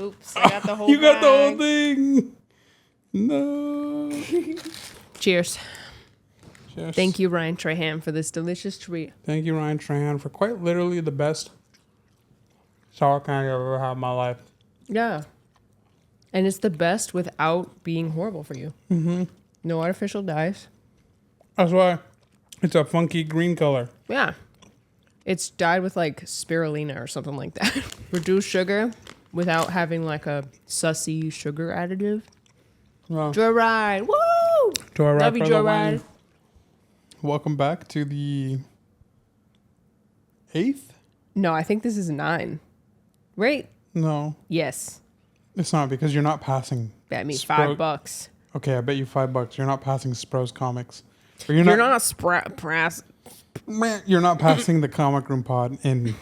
Oops, I got the whole You got the whole thing. No. Cheers. Cheers. Thank you, Ryan Trahan, for this delicious treat. Thank you, Ryan Trahan, for quite literally the best sour candy I've ever had in my life. Yeah. And it's the best without being horrible for you. Mm-hmm. No artificial dyes. That's why it's a funky green color. Yeah. It's dyed with like spirulina or something like that. Reduced sugar without having like a sussy sugar additive. Well, Joyride. Woo! Joyride. Love you, for the Joyride. win. Welcome back to the 8th? No, I think this is 9. Right? No, Yes. it's not because you're not passing. That means Spro- $5. Okay, I bet you $5. You're not passing Spro's comics. Or You're not press. You're not passing the comic room pod in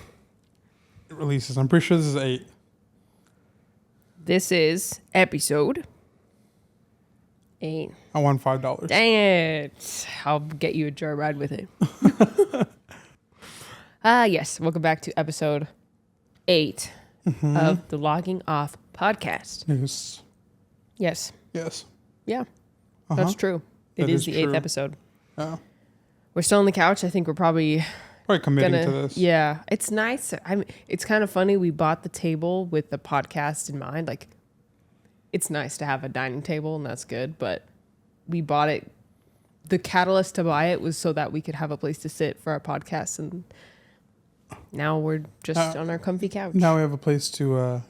releases. I'm pretty sure this is 8. This is episode 8. I won $5. Dang it. I'll get you a joyride with it. Yes. Welcome back to episode 8 of the Logging Off podcast. Yes. Yes. Yes. Yeah. Uh-huh. That's true. It That is is the 8th true. episode. Yeah. We're still on the couch. I think we're probably Probably committing to this. Yeah. It's nice. I mean, it's kind of funny. We bought the table with the podcast in mind. Like, it's nice to have a dining table, and that's good. But we bought it. The catalyst to buy it was so that we could have a place to sit for our podcast, and now we're just on our comfy couch. Now we have a place to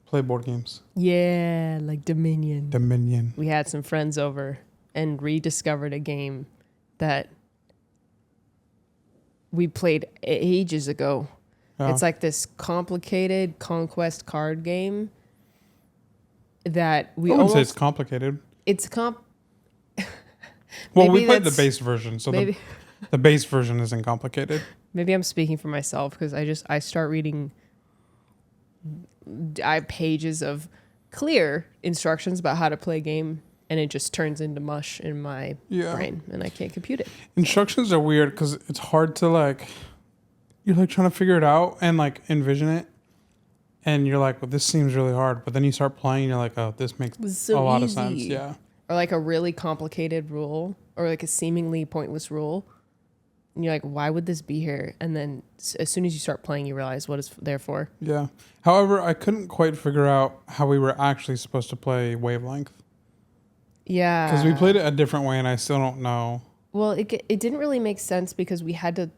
play board games. Yeah, like Dominion. Dominion. We had some friends over and rediscovered a game that we played ages ago. Yeah. It's like this complicated conquest card game that we I wouldn't say almost... it's complicated. It's Well, Maybe we played the that's- base version, so maybe the base version isn't complicated. maybe I'm speaking for myself because I start reading pages of clear instructions about how to play a game, and it just turns into mush in my brain, and I can't compute it. Instructions are weird because it's hard to like. You're like trying to figure it out and like envision it, and you're like, "Well, this seems really hard." But then you start playing, and you're like, "Oh, this makes It's so a lot easy. of sense." Yeah. Or like a really complicated rule, or like a seemingly pointless rule, and you're like, "Why would this be here?" And then as soon as you start playing, you realize what it's there for. Yeah. However, I couldn't quite figure out how we were actually supposed to play Wavelength Yeah, because we played it a different way, and I still don't know. Well, it didn't really make sense because we had to.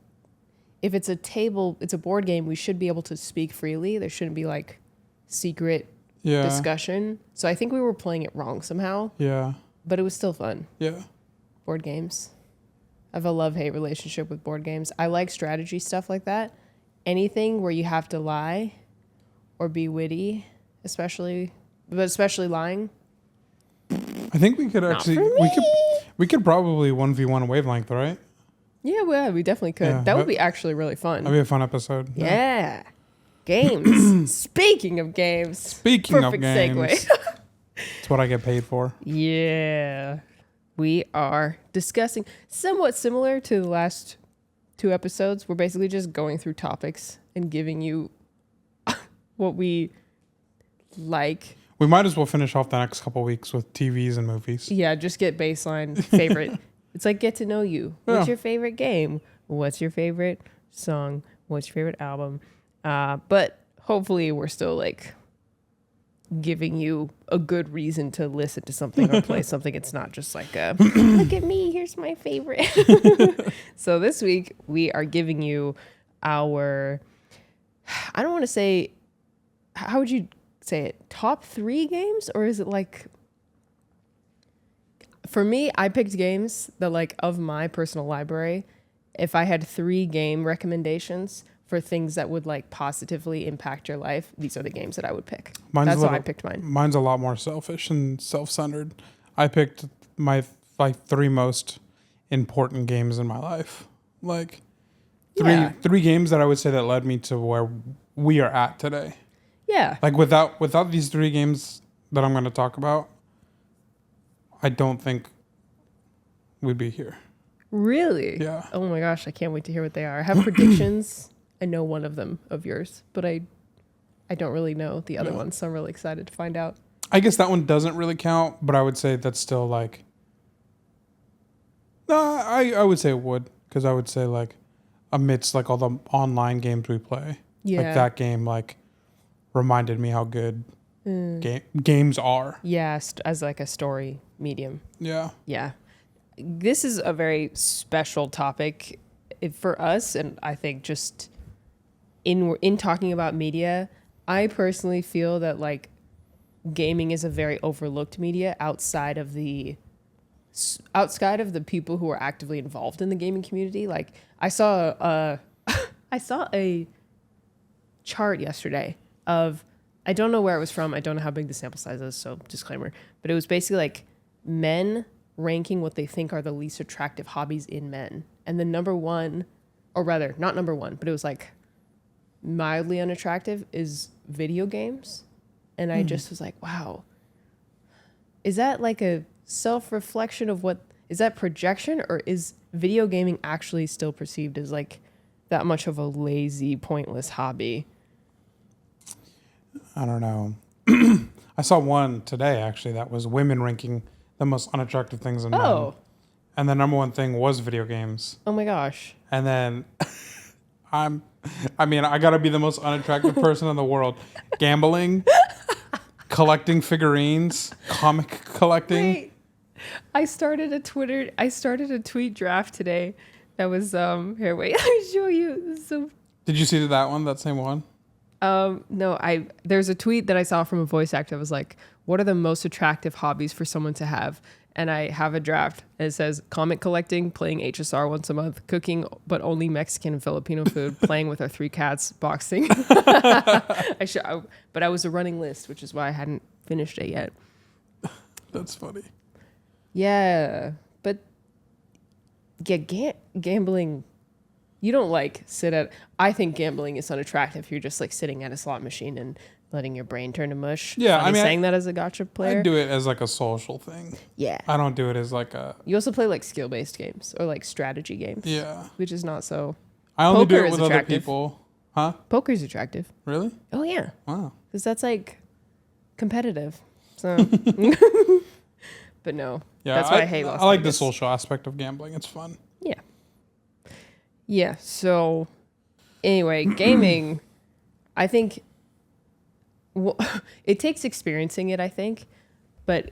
If it's a board game, we should be able to speak freely. There shouldn't be like secret discussion. So I think we were playing it wrong somehow. Yeah. But it was still fun. Yeah. Board games. I have a love-hate relationship with board games. I like strategy stuff like that. Anything where you have to lie or be witty, especially lying. I think we could actually we could probably 1v1 Wavelength, right? Yeah, we definitely could. Yeah, that would be actually really fun. That'd be a fun episode. Yeah. Games. Speaking of games. Speaking Perfect of games. segue. It's what I get paid for. Yeah. We are discussing somewhat similar to the last 2 episodes. We're basically just going through topics and giving you what we like. We might as well finish off the next couple weeks with TVs and movies. Yeah, just get baseline favorite. It's like get to know you. What's your favorite game? What's your favorite song? What's your favorite album? But hopefully we're still like giving you a good reason to listen to something or play something. It's not just like look at me, here's my favorite. So this week we are giving you our, I don't want to say, how would you say it? Top 3 games? Or is it like, for me, I picked games that like of my personal library. If I had 3 game recommendations for things that would like positively impact your life, these are the games that I would pick. That's why I picked mine. Mine's a lot more selfish and self-centered. I picked my like 3 most important games in my life. Like 3 games that I would say that led me to where we are at today. Yeah. Like without these 3 games that I'm going to talk about, I don't think we'd be here. Really? Yeah. Oh my gosh, I can't wait to hear what they are. I have predictions. I know one of them of yours, but I don't really know the other ones, so I'm really excited to find out. I guess that one doesn't really count, but I would say that's still like. No, I would say it would, because I would say like, amidst like all the online games we play, like that game like reminded me how good games are. Yeah, as like a story medium. Yeah. Yeah. This is a very special topic for us, and I think just in talking about media, I personally feel that like gaming is a very overlooked media outside of the people who are actively involved in the gaming community. Like I saw a chart yesterday of, I don't know where it was from. I don't know how big the sample size is, so disclaimer. But it was basically like men ranking what they think are the least attractive hobbies in men. And the number one, or rather not number one, but it was like mildly unattractive is video games. And I just was like, wow, is that like a self-reflection of what, is that projection, or is video gaming actually still perceived as like that much of a lazy, pointless hobby? I don't know. I saw one today actually that was women ranking the most unattractive things in men. And the number one thing was video games. Oh my gosh. And then I gotta be the most unattractive person in the world. Gambling, collecting figurines, comic collecting. Wait. I started a tweet draft today that was here, wait, let me show you. So did you see that one, that same one? No, there's a tweet that I saw from a voice actor that was like, what are the most attractive hobbies for someone to have? And I have a draft, and it says comic collecting, playing HSR once a month, cooking but only Mexican and Filipino food, playing with our 3 cats, boxing. But I was a running list, which is why I hadn't finished it yet. That's funny. Yeah, but gambling, you don't like sit at. I think gambling is unattractive. You're just like sitting at a slot machine and letting your brain turn to mush. Yeah, Funny saying that as a gacha player. I do it as like a social thing. Yeah. I don't do it as like a. You also play like skill-based games or like strategy games. Yeah. Which is not so. I only do it with other people. Huh? Poker's attractive. Really? Oh yeah. Wow. Because that's like competitive. So. But no. Yeah. That's why I hate Las Vegas. I like the social aspect of gambling. It's fun. Yeah. Yeah. So, anyway, gaming, I think. Well, it takes experiencing it, I think, but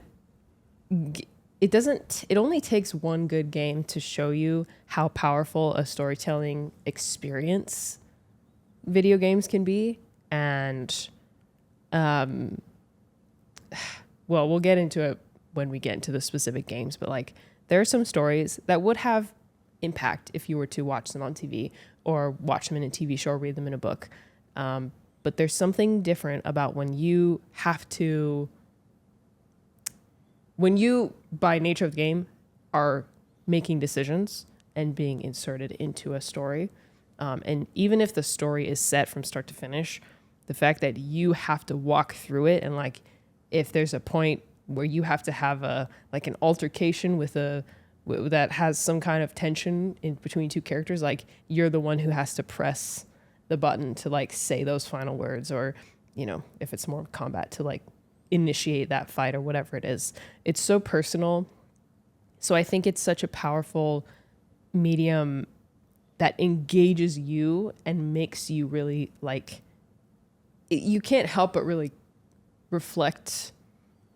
it doesn't. It only takes one good game to show you how powerful a storytelling experience video games can be, and, well, we'll get into it when we get into the specific games. But like, there are some stories that would have impact if you were to watch them on TV or watch them in a TV show or read them in a book. But there's something different about when you, by nature of the game, are making decisions and being inserted into a story. And even if the story is set from start to finish, the fact that you have to walk through it, and like, if there's a point where you have to have an altercation that has some kind of tension in between two characters, like, you're the one who has to press the button to like say those final words, or, you know, if it's more combat, to like initiate that fight or whatever it is. It's so personal. So I think it's such a powerful medium that engages you and makes you really like, you can't help but really reflect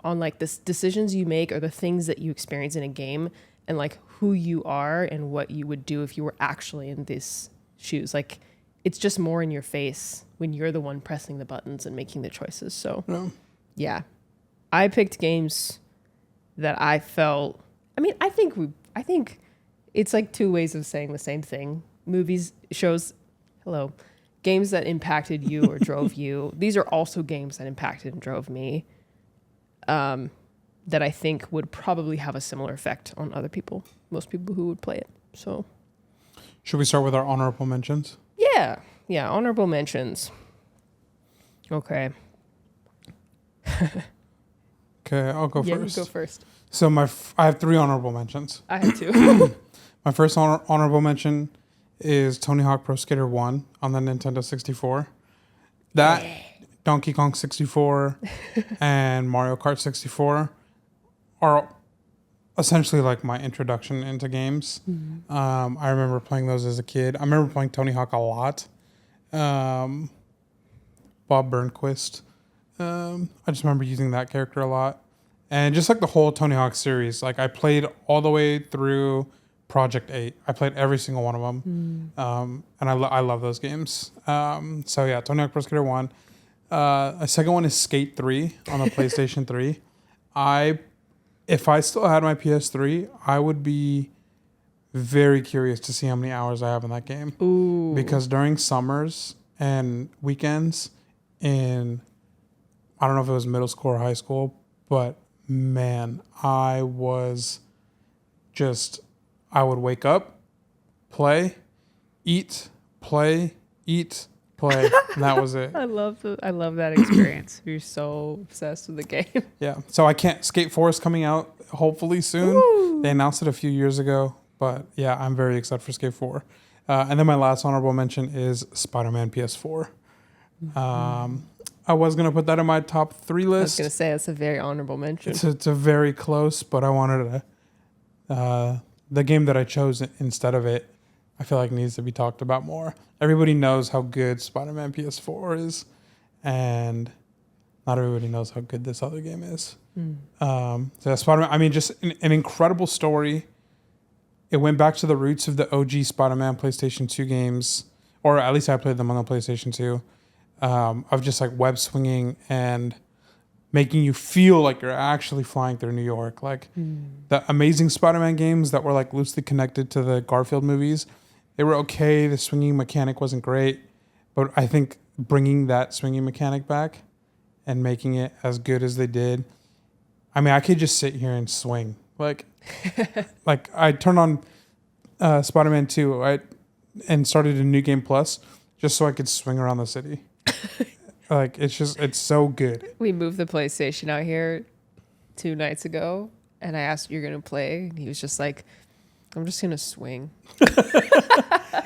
on like the decisions you make or the things that you experience in a game, and like who you are and what you would do if you were actually in these shoes. Like, it's just more in your face when you're the one pressing the buttons and making the choices. So, yeah, I picked games that I felt. I mean, I think it's like two ways of saying the same thing. Movies, shows, games that impacted you or drove you. These are also games that impacted and drove me. That I think would probably have a similar effect on other people, most people who would play it. So, should we start with our honorable mentions? Yeah, honorable mentions. Okay. Okay, I'll go Yeah, first. you go first. So I have 3 honorable mentions. I have 2. My first honorable mention is Tony Hawk Pro Skater 1 on the Nintendo 64. That Donkey Kong 64 and Mario Kart 64 are essentially like my introduction into games. I remember playing those as a kid. I remember playing Tony Hawk a lot. Bob Burnquist. I just remember using that character a lot. And just like the whole Tony Hawk series, like I played all the way through Project 8. I played every single one of them. And I love those games. So yeah, Tony Hawk Pro Skater 1. A second one is Skate 3 on the PlayStation 3. If I still had my PS3, I would be very curious to see how many hours I have in that game. Ooh. Because during summers and weekends I don't know if it was middle school or high school, but man, I would wake up, play, eat, play, eat, play. And that was it. I love that experience. You're so obsessed with the game. Yeah. So I can't. Skate 4 is coming out hopefully soon. Ooh. They announced it a few years ago, but yeah, I'm very excited for Skate 4. And then my last honorable mention is Spider-Man PS4. I was gonna put that in my top 3 list. I was gonna say it's a very honorable mention. It's a very close, but I wanted the game that I chose instead of it, I feel like needs to be talked about more. Everybody knows how good Spider-Man PS4 is, and not everybody knows how good this other game is. So Spider-Man, I mean, just an incredible story. It went back to the roots of the OG Spider-Man PlayStation 2 games, or at least I played them on the PlayStation 2, of just like web swinging and making you feel like you're actually flying through New York. Like the Amazing Spider-Man games that were like loosely connected to the Garfield movies, they were okay. The swinging mechanic wasn't great, but I think bringing that swinging mechanic back and making it as good as they did, I mean, I could just sit here and swing. Like I turned on Spider-Man 2 and started a New Game Plus just so I could swing around the city. Like, it's so good. We moved the PlayStation out here 2 nights ago, and I asked, "You're gonna play?" And he was just like, "I'm just gonna swing."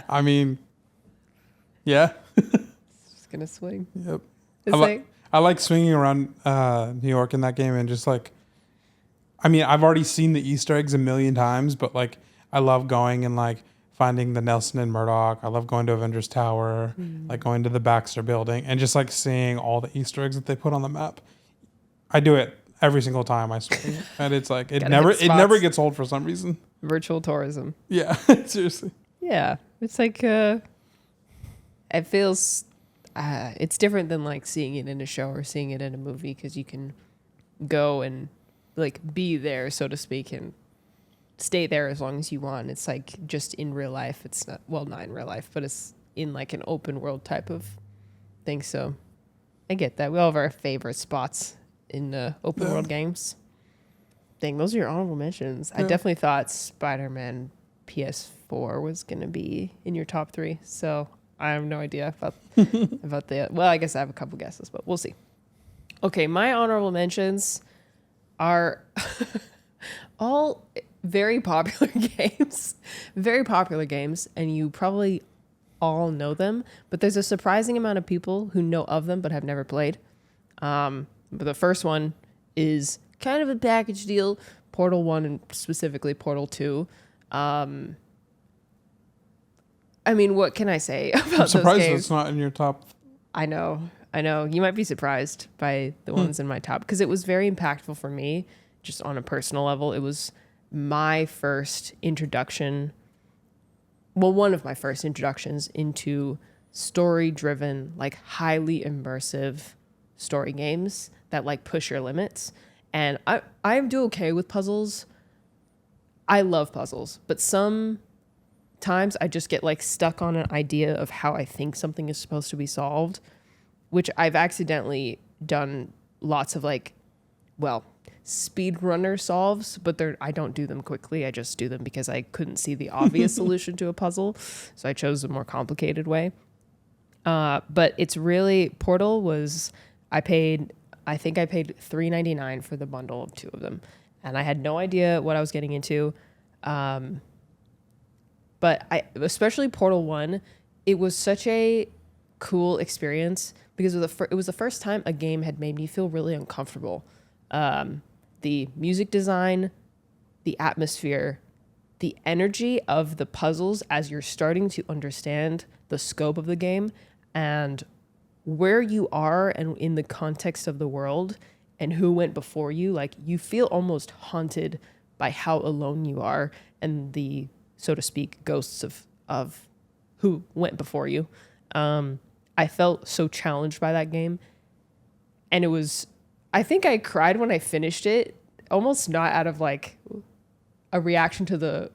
I mean, yeah. Just gonna swing. Yep. It's I like swinging around New York in that game, and just like, I mean, I've already seen the Easter eggs a million times, but like, I love going and like finding the Nelson and Murdoch. I love going to Avengers Tower, like going to the Baxter Building, and just like seeing all the Easter eggs that they put on the map. I do it every single time I swing, and it's like it never gets old for some reason. Virtual tourism. Yeah, seriously. Yeah, it's like it feels. It's different than like seeing it in a show or seeing it in a movie, because you can go and like be there, so to speak, and stay there as long as you want. It's like just in real life. It's not in real life, but it's in like an open world type of thing. So I get that. We all have our favorite spots in open world games. Dang, those are your honorable mentions. I definitely thought Spider-Man PS4 was gonna be in your top 3. So I have no idea about the. Well, I guess I have a couple guesses, but we'll see. Okay, my honorable mentions are all very popular games, and you probably all know them, but there's a surprising amount of people who know of them but have never played. But the first one is kind of a package deal, Portal 1 and specifically Portal 2. I mean, what can I say about those games? I'm surprised it's not in your top. I know. You might be surprised by the ones in my top, because it was very impactful for me, just on a personal level. It was my first introduction, one of my first introductions into story-driven, like highly immersive story games that like push your limits. And I do okay with puzzles. I love puzzles, but sometimes I just get like stuck on an idea of how I think something is supposed to be solved, which I've accidentally done lots of like, speedrunner solves, but I don't do them quickly. I just do them because I couldn't see the obvious solution to a puzzle. So I chose a more complicated way. But it's really, Portal was, I think I paid $3.99 for the bundle of 2 of them. And I had no idea what I was getting into. But especially Portal 1, it was such a cool experience because it was the first time a game had made me feel really uncomfortable. The music design, the atmosphere, the energy of the puzzles as you're starting to understand the scope of the game and where you are and in the context of the world and who went before you. Like, you feel almost haunted by how alone you are and the, so to speak, ghosts of who went before you. I felt so challenged by that game. And I think I cried when I finished it, almost not out of like a reaction to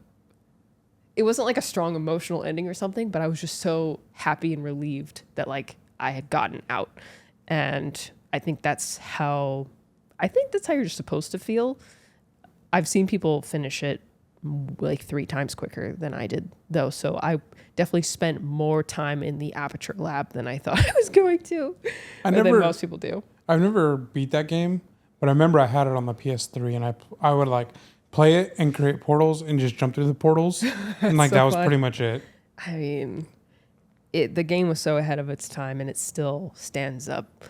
it wasn't like a strong emotional ending or something, but I was just so happy and relieved that like I had gotten out. And I think that's how you're just supposed to feel. I've seen people finish it like 3 times quicker than I did though. So I definitely spent more time in the Aperture Lab than I thought I was going to. Than most people do. I've never beat that game, but I remember I had it on the PS3 and I would like play it and create portals and just jump through the portals. And like, so that was fun. Pretty much it. I mean, the game was so ahead of its time and it still stands up.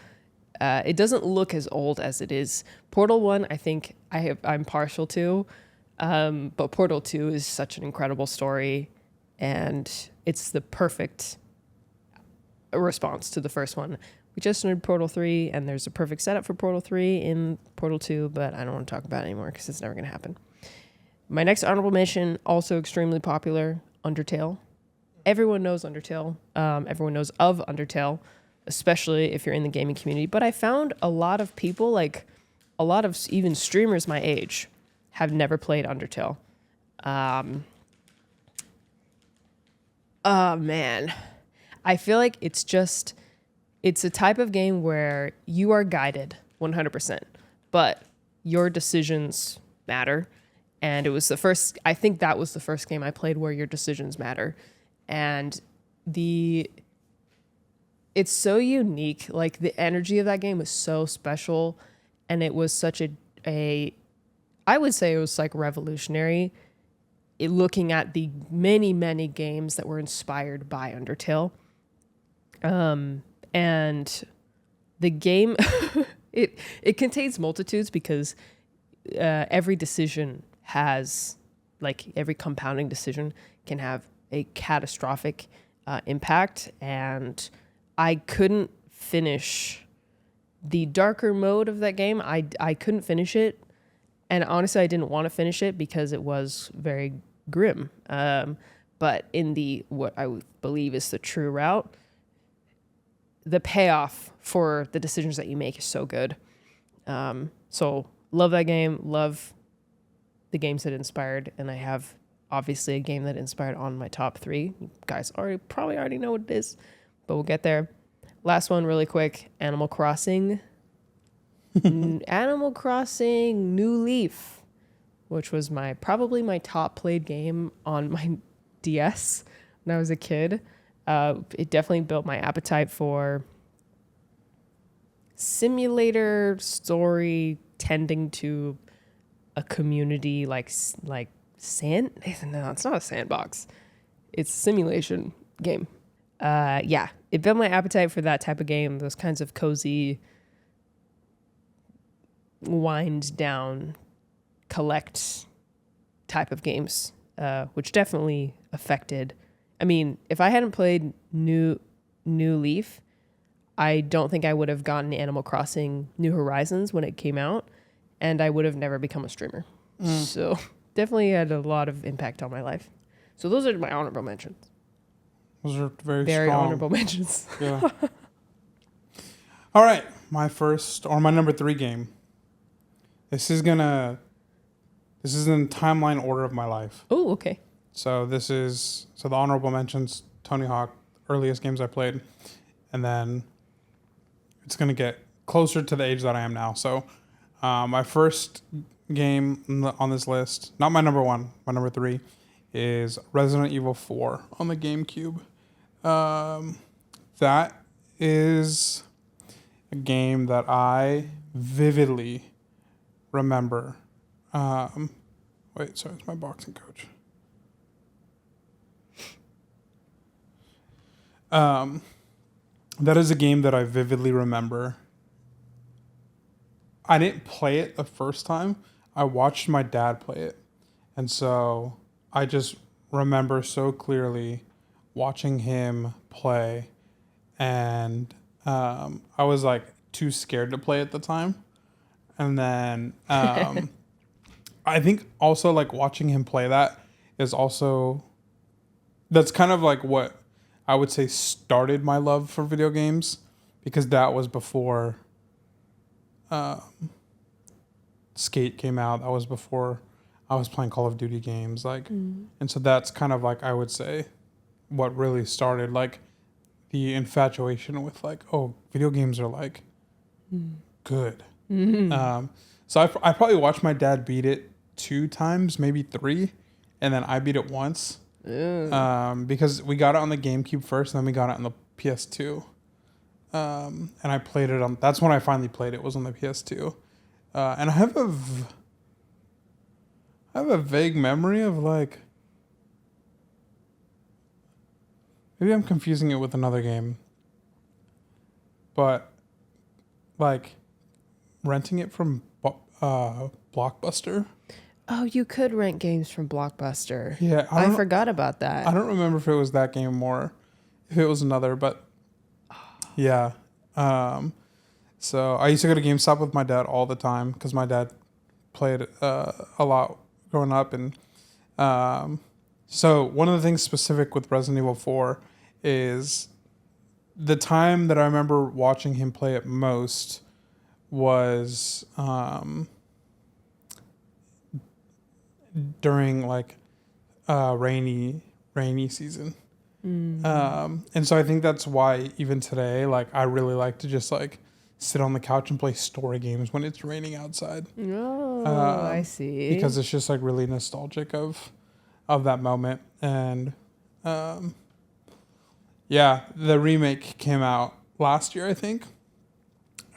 It doesn't look as old as it is. Portal 1, I think I'm partial to, but Portal 2 is such an incredible story and it's the perfect response to the first one. We just started Portal 3 and there's a perfect setup for Portal 3 in Portal 2, but I don't want to talk about it anymore because it's never going to happen. My next honorable mention, also extremely popular, Undertale. Everyone knows Undertale. Everyone knows of Undertale, especially if you're in the gaming community. But I found a lot of people, like a lot of even streamers my age, have never played Undertale. Oh, man. I feel like it's a type of game where you are guided 100%, but your decisions matter. And I think that was the first game I played where your decisions matter. And it's so unique. Like, the energy of that game was so special. And it was such I would say it was like revolutionary looking at the many, many games that were inspired by Undertale. And the game, it contains multitudes because every decision has, like, every compounding decision can have a catastrophic impact. And I couldn't finish the darker mode of that game. I couldn't finish it. And honestly, I didn't want to finish it because it was very grim. But in what I would believe is the true route, the payoff for the decisions that you make is so good. So love that game, love the games that inspired, and I have obviously a game that inspired on my top 3. You guys probably already know what it is, but we'll get there. Last one really quick, Animal Crossing. Animal Crossing New Leaf, which was probably my top played game on my DS when I was a kid. It definitely built my appetite for simulator story tending to a community like sand. No, it's not a sandbox. It's a simulation game. It built my appetite for that type of game. Those kinds of cozy, wind down, collect type of games, which definitely affected. I mean, if I hadn't played New Leaf, I don't think I would have gotten Animal Crossing New Horizons when it came out, and I would have never become a streamer. So definitely had a lot of impact on my life. So those are my honorable mentions. Those are very strong. honorable mentions. Yeah. All right, my number 3 game. This is in timeline order of my life. Oh, okay. So the honorable mentions, Tony Hawk, earliest games I played, and then it's gonna get closer to the age that I am now. So my first game on this list, not my number 1, my number 3, is Resident Evil 4 on the GameCube. That is a game that I vividly remember. It's my boxing coach. That is a game that I vividly remember. I didn't play it the first time. I watched my dad play it. And so I just remember so clearly watching him play. And I was like too scared to play at the time. And then I think also like watching him play that is also, that's kind of like what I would say started my love for video games, because that was before Skate came out. That was before I was playing Call of Duty games. Like, and so that's kind of like, I would say, what really started like the infatuation with like, oh, video games are like good. So I probably watched my dad beat it 2 times, maybe 3, and then I beat it once. Because we got it on the GameCube first, and then we got it on the PS2. And I played it on. That's when I finally played it. Was on the PS2. And I have a vague memory of like. Maybe I'm confusing it with another game. But, like, renting it from Blockbuster. Oh, you could rent games from Blockbuster. Yeah, I forgot about that. I don't remember if it was that game or if it was another, but yeah. So I used to go to GameStop with my dad all the time because my dad played a lot growing up, and so one of the things specific with Resident Evil 4 is the time that I remember watching him play it most was during like rainy season. And so I think that's why even today, like, I really like to just like sit on the couch and play story games when it's raining outside. Oh, I see. Because it's just like really nostalgic of that moment. And yeah, the remake came out last year, I think.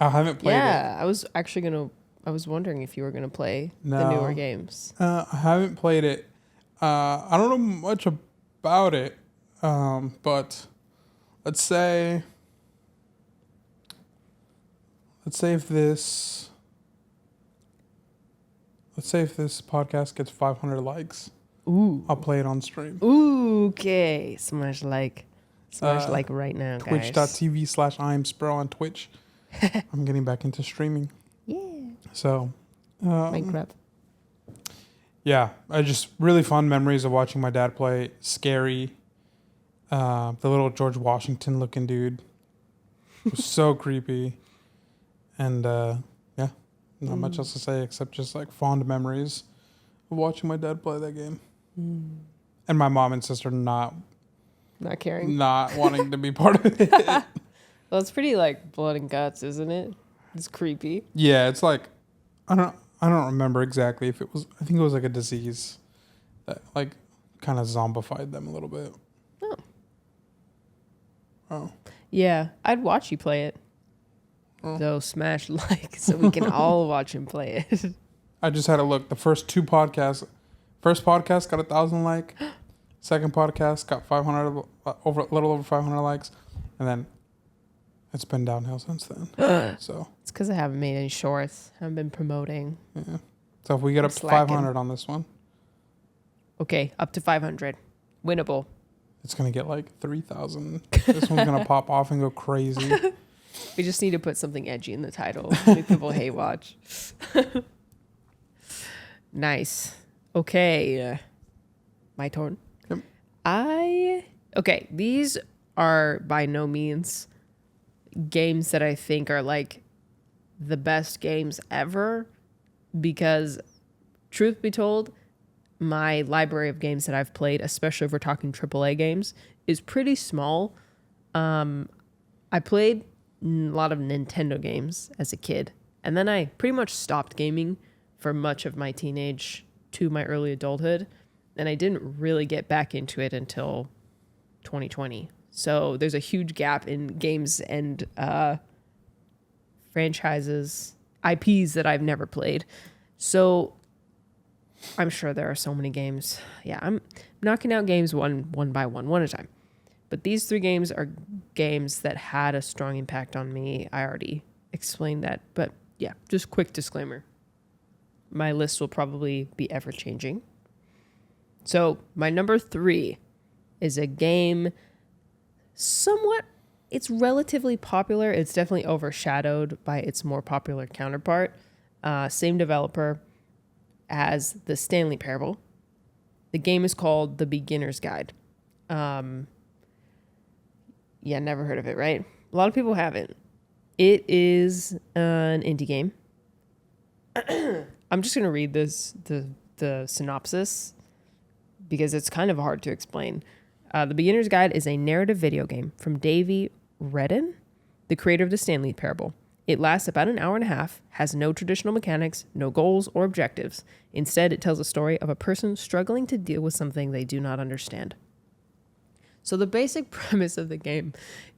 I haven't played it. Yeah, I was wondering if you were gonna play the newer games. I haven't played it. I don't know much about it. But let's say if this podcast gets 500 likes, I'll play it on stream. Ooh, okay. Smash like right now, guys. Twitch.tv/I'm spro on Twitch. I'm getting back into streaming. Yeah. So, Minecraft. Yeah, I just really fond memories of watching my dad play. Scary. The little George Washington looking dude was so creepy. And yeah, not much else to say except just like fond memories of watching my dad play that game. And my mom and sister not caring, not wanting to be part of it. Well, it's pretty like blood and guts, isn't it? It's creepy. Yeah, it's like I don't remember exactly if it was. I think it was like a disease that like kind of zombified them a little bit. Oh. Yeah, I'd watch you play it. So smash like so we can all watch him play it. I just had a look. The first podcast got 1,000 likes. Second podcast got 500 over a little over 500 likes, and then it's been downhill since then. So it's because I haven't made any shorts. I haven't been promoting. Yeah. So if we get up to 500 on this one, okay, up to 500, winnable. It's gonna get like 3,000. This one's gonna pop off and go crazy. We just need to put something edgy in the title. Make people hate watch. Nice. Okay. My turn. Yep. Okay, these are by no means games that I think are like the best games ever, because truth be told, my library of games that I've played, especially if we're talking AAA games, is pretty small. I played a lot of Nintendo games as a kid, and then I pretty much stopped gaming for much of my teenage to my early adulthood, and I didn't really get back into it until 2020. So there's a huge gap in games and franchises, IPs that I've never played. So I'm sure there are so many games. Yeah, I'm knocking out games one by one at a time. But these 3 games are games that had a strong impact on me. I already explained that. But yeah, just quick disclaimer. My list will probably be ever changing. So my number 3 is a game it's relatively popular. It's definitely overshadowed by its more popular counterpart. Same developer as the Stanley Parable. The game is called The Beginner's Guide. Yeah, never heard of it, right? A lot of people haven't. It is an indie game. I'm just going to read the synopsis because it's kind of hard to explain. The Beginner's Guide is a narrative video game from Davey Redden, the creator of the Stanley Parable. It lasts about an hour and a half, has no traditional mechanics, no goals or objectives. Instead, it tells a story of a person struggling to deal with something they do not understand. So the basic premise of the game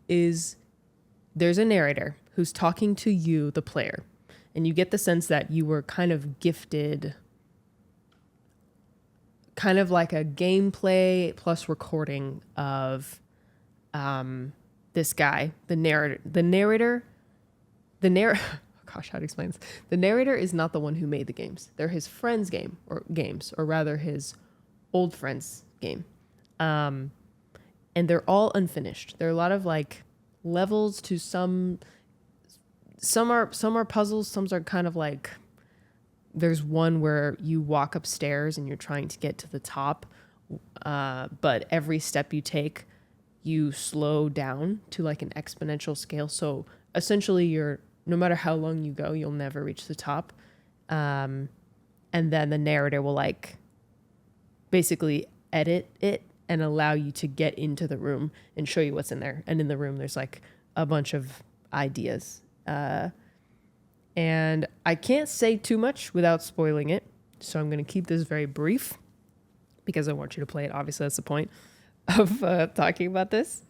is there's a narrator who's talking to you, the player, and you get the sense that you were kind of gifted kind of like a gameplay plus recording of this guy, the narrator. Gosh, how to explain this? The narrator is not the one who made the games. They're his friend's games, or rather his old friend's game. And they're all unfinished. There are a lot of like levels to some are puzzles, some are kind of like, there's one where you walk upstairs and you're trying to get to the top, but every step you take, you slow down to like an exponential scale. So essentially no matter how long you go, you'll never reach the top. And then the narrator will like basically edit it and allow you to get into the room and show you what's in there. And in the room, there's like a bunch of ideas. And I can't say too much without spoiling it. So I'm going to keep this very brief because I want you to play it. Obviously, that's the point of talking about this.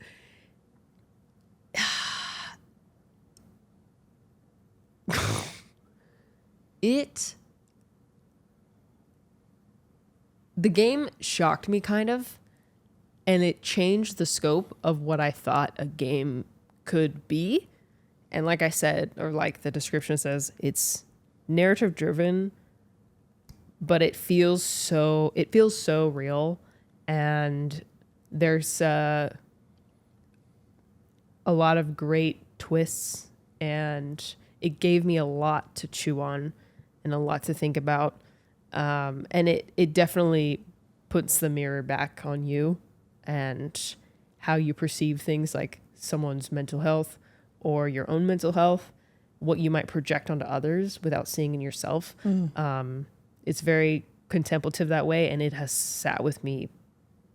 The game shocked me kind of, and it changed the scope of what I thought a game could be. And like I said, or like the description says, it's narrative driven, but it feels so real. And there's a lot of great twists, and it gave me a lot to chew on and a lot to think about. And it definitely puts the mirror back on you and how you perceive things like someone's mental health or your own mental health, what you might project onto others without seeing in yourself. It's very contemplative that way, and it has sat with me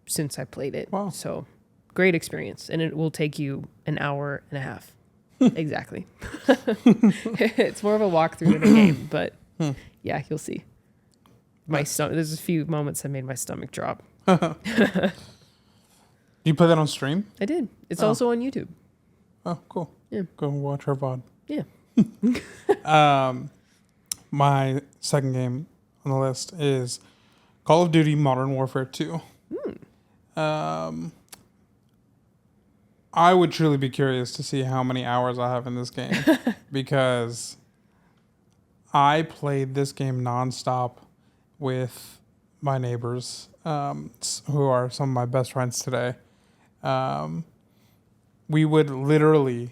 since I played it. Wow. So great experience, and it will take you an hour and a half. Exactly. It's more of a walkthrough than a game, but yeah, you'll see. There's a few moments that made my stomach drop. You play that on stream? I did. It's also on YouTube. Oh, cool. Yeah. Go watch her VOD. Yeah. My second game on the list is Call of Duty Modern Warfare 2. I would truly be curious to see how many hours I have in this game because I played this game nonstop with my neighbors, who are some of my best friends today. We would literally,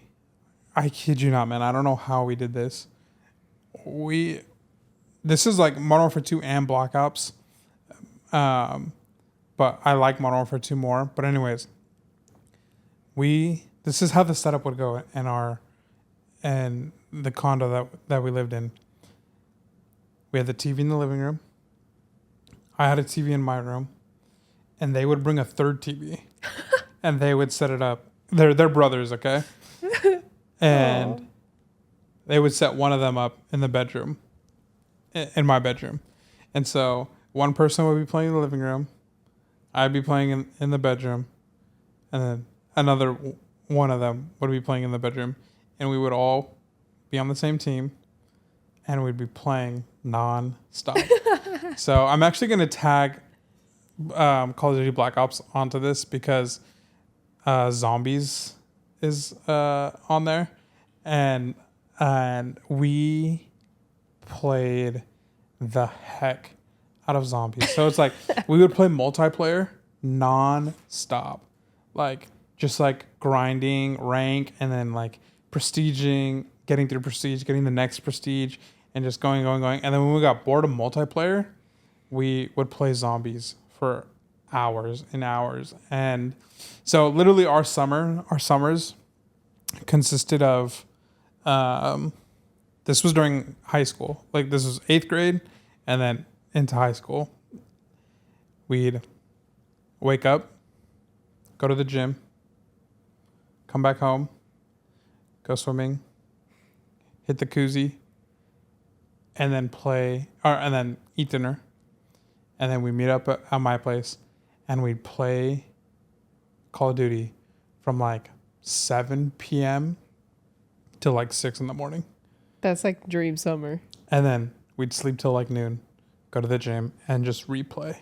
I kid you not, man, I don't know how we did this. This is like Modern Warfare 2 and Black Ops. But I like Modern Warfare 2 more. But anyways, this is how the setup would go in the condo that we lived in. We had the TV in the living room. I had a TV in my room, and they would bring a third TV, and they would set it up. They're brothers, okay? And they would set one of them up in the bedroom, in my bedroom. And so one person would be playing in the living room, I'd be playing in the bedroom, and then another one of them would be playing in the bedroom, and we would all be on the same team, and we'd be playing non-stop. So I'm actually going to tag Call of Duty Black Ops onto this because Zombies is on there, and we played the heck out of Zombies. So it's like we would play multiplayer non-stop, like just like grinding rank and then like prestiging, getting through prestige, getting the next prestige, and just going. And then when we got bored of multiplayer, we would play Zombies for hours and hours. And so literally our summers consisted of this was during high school. Like this was 8th grade and then into high school. We'd wake up, go to the gym, come back home, go swimming, hit the koozie, and then and then eat dinner. And then we meet up at my place and we'd play Call of Duty from like 7 p.m. till like 6 in the morning. That's like dream summer. And then we'd sleep till like noon, go to the gym, and just replay.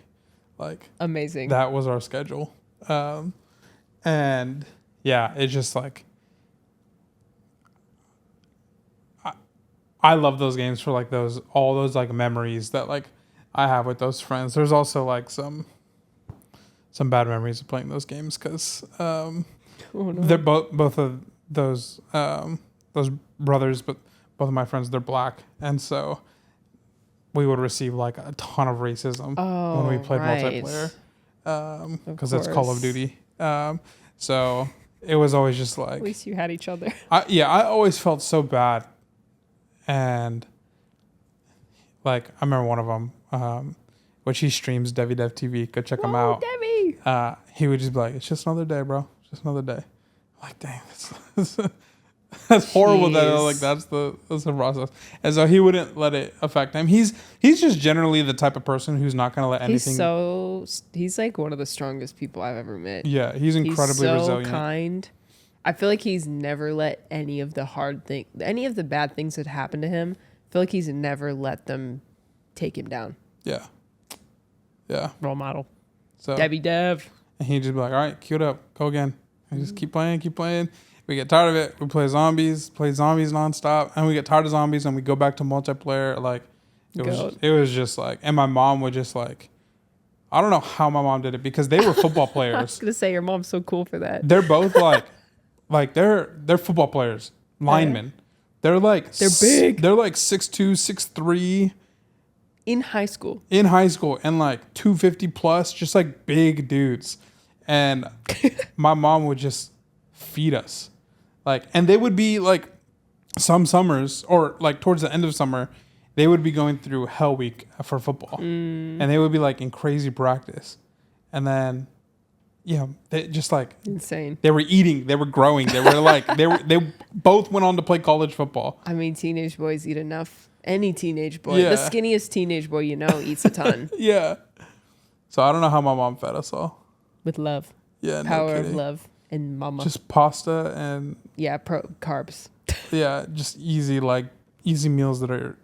Like amazing. That was our schedule. And yeah, it's just like I love those games for like all those like memories that like I have with those friends. There's also like some bad memories of playing those games because they're both of those brothers, but both of my friends, they're black, and so we would receive like a ton of racism when we played multiplayer because it's Call of Duty. So it was always just like, at least you had each other. I always felt so bad, and like I remember one of them, which he streams Devi Dev TV. Go check him out. Devi. He would just be like, "It's just another day, bro. Just another day." I'm like, dang, that's horrible. That like that's the process, and so he wouldn't let it affect him. He's just generally the type of person who's not gonna let anything. He's like one of the strongest people I've ever met. Yeah, he's incredibly resilient. Kind. I feel like he's never let any of the bad things that happened to him. I feel like he's never let them take him down. Yeah. Role model. So Debbie Dev. And he'd just be like, "All right, cue it up, go again." And just keep playing. We get tired of it. We play zombies nonstop, and we get tired of zombies, and we go back to multiplayer. Like it was just like, and my mom would just like, I don't know how my mom did it because they were football players. I was gonna say your mom's so cool for that. They're both like they're football players, linemen. They're big. They're like 6'2", 6'3". In high school, and like 250 plus, just like big dudes. And my mom would just feed us. Like, and they would be like some summers or like towards the end of summer, they would be going through hell week for football. And they would be like in crazy practice. And then, they just like insane. They were eating, they were growing. They were like, they both went on to play college football. I mean, teenage boys eat enough. Any teenage boy, the skinniest teenage boy eats a ton. Yeah. So I don't know how my mom fed us all. With love. Yeah. Power of love and mama. Just pasta and carbs. Yeah, just easy meals that are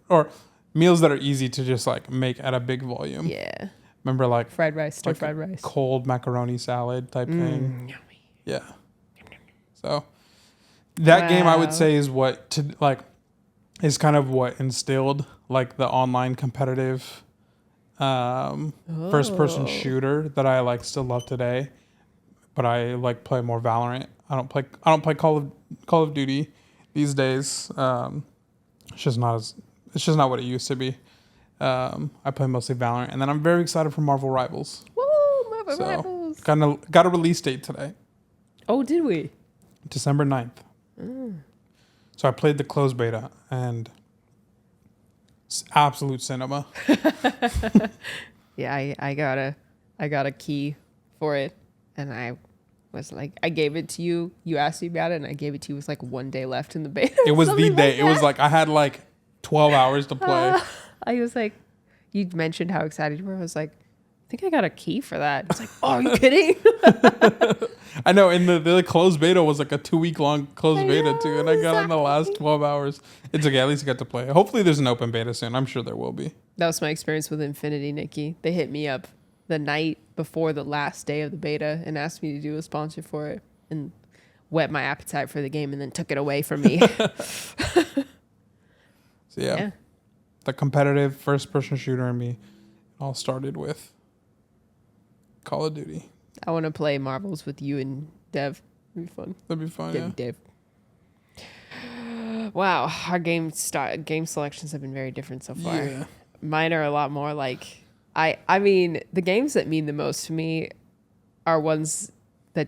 easy to just like make at a big volume. Yeah. Remember like fried rice, stir-fried rice, cold macaroni salad type thing. Yummy. Yeah. So that game I would say is is kind of what instilled like the online competitive first person shooter that I like still love today. But I like play more Valorant. I don't play Call of Duty these days. It's just not what it used to be. I play mostly Valorant, and then I'm very excited for Marvel Rivals. Woo, Marvel Rivals! Got a release date today. Oh, did we? December 9th. So I played the closed beta, and it's absolute cinema. Yeah, I got a key for it, and I was like, I gave it to you. You asked me about it, and I gave it to you. It was like 1 day left in the beta. It was the day. It was like I had like 12 hours to play. I was like, you mentioned how excited you were. I was like, I think I got a key for that. It's like, oh, are you kidding? I know. And the closed beta was like a 2-week long closed beta too. And I got in the last 12 hours. It's okay. At least I got to play. Hopefully there's an open beta soon. I'm sure there will be. That was my experience with Infinity, Nikki. They hit me up the night before the last day of the beta and asked me to do a sponsor for it. and whet my appetite for the game and then took it away from me. So yeah, the competitive first-person shooter in me all started with Call of Duty. I want to play Marvels with you and Dev. It'd be fun. That'd be fun, Dev. Wow, our game selections have been very different so far. Yeah. Mine are a lot more like I mean, the games that mean the most to me are ones that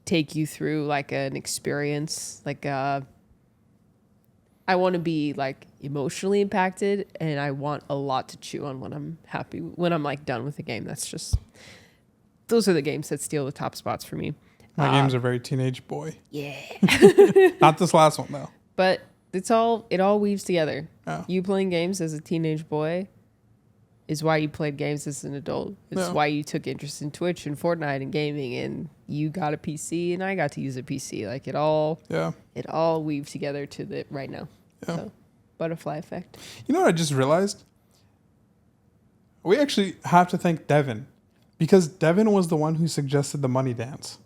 take you through like an experience, like I want to be like emotionally impacted, and I want a lot to chew on when I'm like done with the game. Those are the games that steal the top spots for me. My games are very teenage boy. Yeah. Not this last one though. But it all weaves together. Oh. You playing games as a teenage boy is why you played games as an adult. It's why you took interest in Twitch and Fortnite and gaming, and you got a PC and I got to use a PC. Like it all weaves together to the right now. Yeah. So, butterfly effect. You know what I just realized? We actually have to thank Devin, because Devin was the one who suggested the money dance.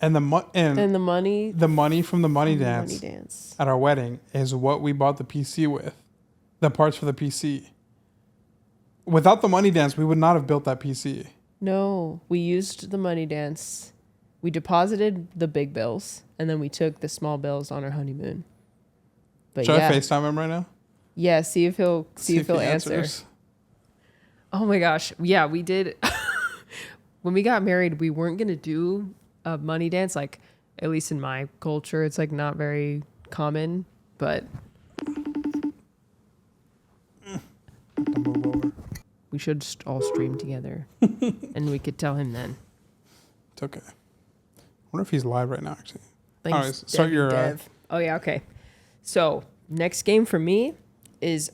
And the money from the money dance at our wedding is what we bought the PC with, the parts for the PC. Without the money dance, we would not have built that PC. No, we used the money dance. We deposited the big bills, and then we took the small bills on our honeymoon. But Should I FaceTime him right now? Yeah, see if he'll answer. Oh my gosh. Yeah, we did. When we got married, we weren't going to do a money dance. Like, at least in my culture, it's like not very common, but Move over. we should all stream together and we could tell him then. It's okay. I wonder if he's live right now, actually. Thanks, Anyways, start your... Dev. Oh, yeah, okay. So, next game for me is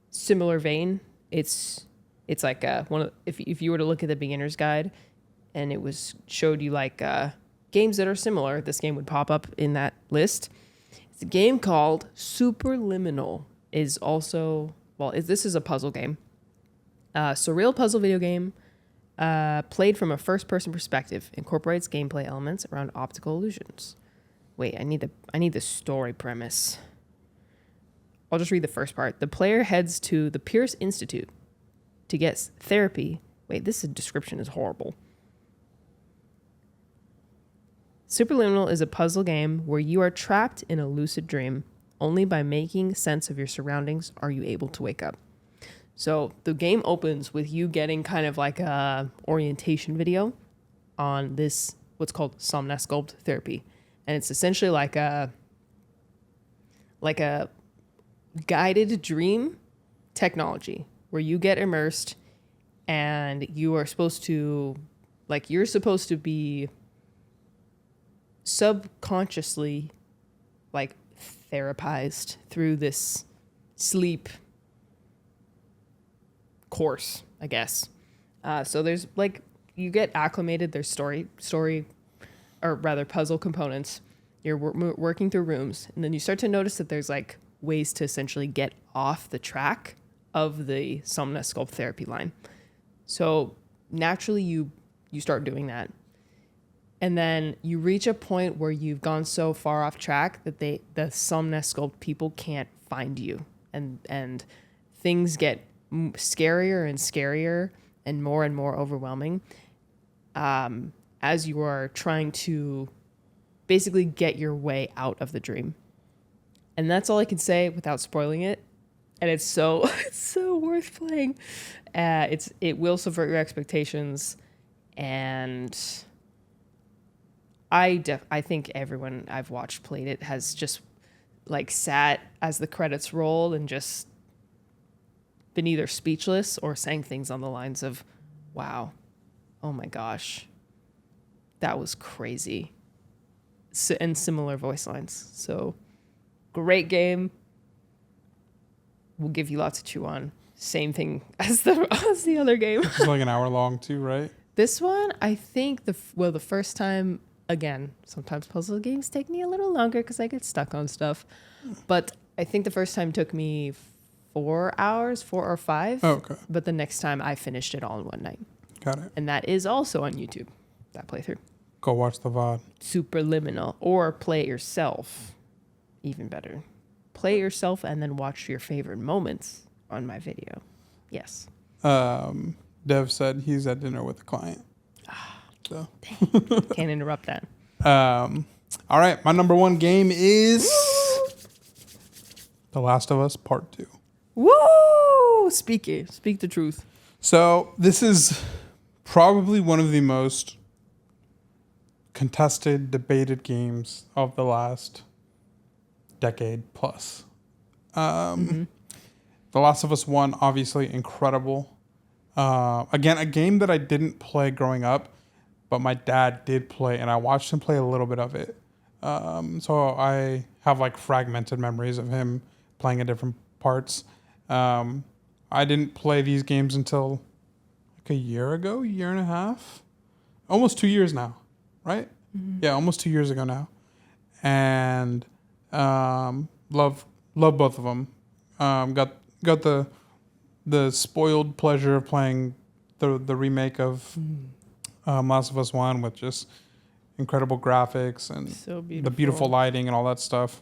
similar vein. It's like if you were to look at the beginner's guide and it showed you like games that are similar, this game would pop up in that list. It's a game called Superliminal. This is a puzzle game. Surreal puzzle video game played from a first-person perspective, incorporates gameplay elements around optical illusions. Wait, I need the story premise. I'll just read the first part. The player heads to the Pierce Institute to get therapy. Wait, this description is horrible. Superliminal is a puzzle game where you are trapped in a lucid dream. Only by making sense of your surroundings are you able to wake up. So the game opens with you getting kind of like a orientation video on this, what's called somnosculpt therapy. And it's essentially like a guided dream technology where you get immersed and you are supposed to, you're supposed to be subconsciously therapized through this sleep course, I guess. So there's you get acclimated. There's story, or rather puzzle components. You're working through rooms, and then you start to notice that there's ways to essentially get off the track of the somnosculpt therapy line. So naturally, you start doing that. And then you reach a point where you've gone so far off track that the somnosculpt people can't find you. And things get scarier and scarier and more overwhelming as you are trying to basically get your way out of the dream. And that's all I can say without spoiling it. And it's so worth playing. It will subvert your expectations, and I think everyone I've watched played it has just sat as the credits rolled and just been either speechless or saying things on the lines of, wow, oh my gosh, that was crazy. And similar voice lines. So great game. Will give you lots to chew on. Same thing as the other game. It's an hour long too, right? This one, I think the first time, again, sometimes puzzle games take me a little longer because I get stuck on stuff. But I think the first time took me 4 hours, 4 or 5. Oh, okay. But the next time I finished it all in one night. Got it. And that is also on YouTube, that playthrough. Go watch the VOD. Superliminal. Or play it yourself. Even better. Play it yourself and then watch your favorite moments on my video. Yes. Dev said he's at dinner with a client. So. Can't interrupt that. All right. My number one game is The Last of Us Part 2. Woo! Speak the truth. So this is probably one of the most contested, debated games of the last decade plus. The Last of Us 1, obviously incredible. Again, a game that I didn't play growing up, but my dad did play, and I watched him play a little bit of it. So I have like fragmented memories of him playing in different parts. I didn't play these games until like a year and a half, almost 2 years now, right? Mm-hmm. Yeah, almost 2 years ago now, and love both of them. Got the spoiled pleasure of playing the remake of Last of Us 1 with just incredible graphics and so the beautiful lighting and all that stuff.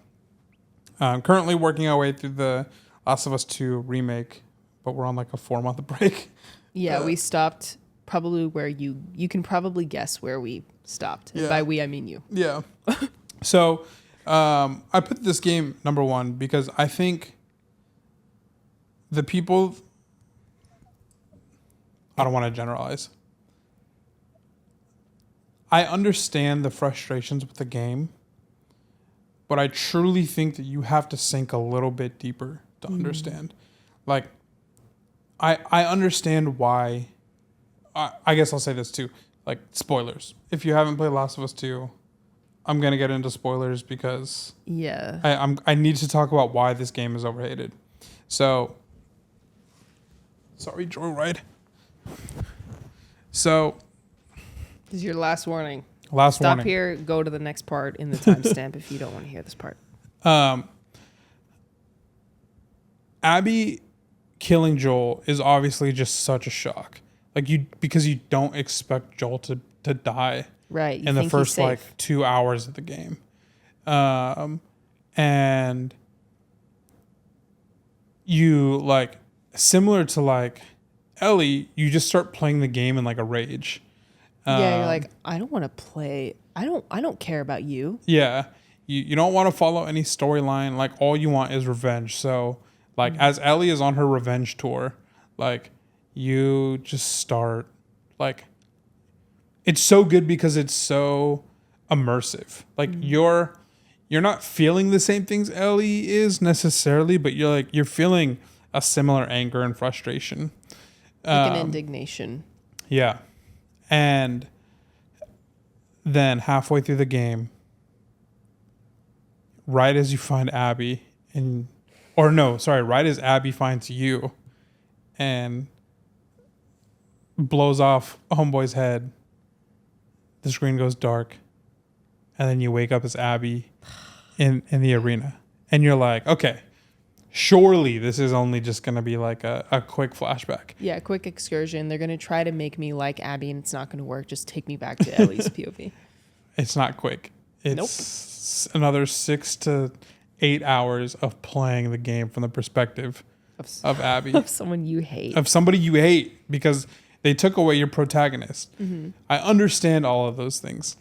Currently working our way through the Last of Us 2 remake, but we're on like a 4-month break. Yeah, we stopped probably where you can probably guess where we stopped. And by we, I mean you. Yeah. So I put this game number one because I think the people, I don't want to generalize. I understand the frustrations with the game, but I truly think that you have to sink a little bit deeper to understand. Like, I understand why. I guess I'll say this too. Like, spoilers. If you haven't played Last of Us 2, I'm going to get into spoilers because I need to talk about why this game is overhated. So, sorry, Joyride. So, this is your last warning. Stop here, go to the next part in the timestamp if you don't want to hear this part. Abby killing Joel is obviously just such a shock. Like because you don't expect Joel to die in the first like 2 hours of the game. And you like similar to like Ellie, you just start playing the game in like a rage. You're like, I don't want to play. I don't care about you. Yeah. You don't want to follow any storyline. Like all you want is revenge. So like as Ellie is on her revenge tour, like you just start like it's so good because it's so immersive. Like you're not feeling the same things Ellie is necessarily, but you're feeling a similar anger and frustration. Like an indignation. Yeah. And then halfway through the game, right as you find Abby right as Abby finds you and blows off Homeboy's head, the screen goes dark, and then you wake up as Abby in the arena. And you're like, okay, surely this is only just going to be like a quick flashback. Yeah, quick excursion. They're going to try to make me like Abby, and it's not going to work. Just take me back to Ellie's POV. It's not quick. It's another 6 to 8 hours of playing the game from the perspective of Abby. Of someone you hate. Of somebody you hate because they took away your protagonist. Mm-hmm. I understand all of those things.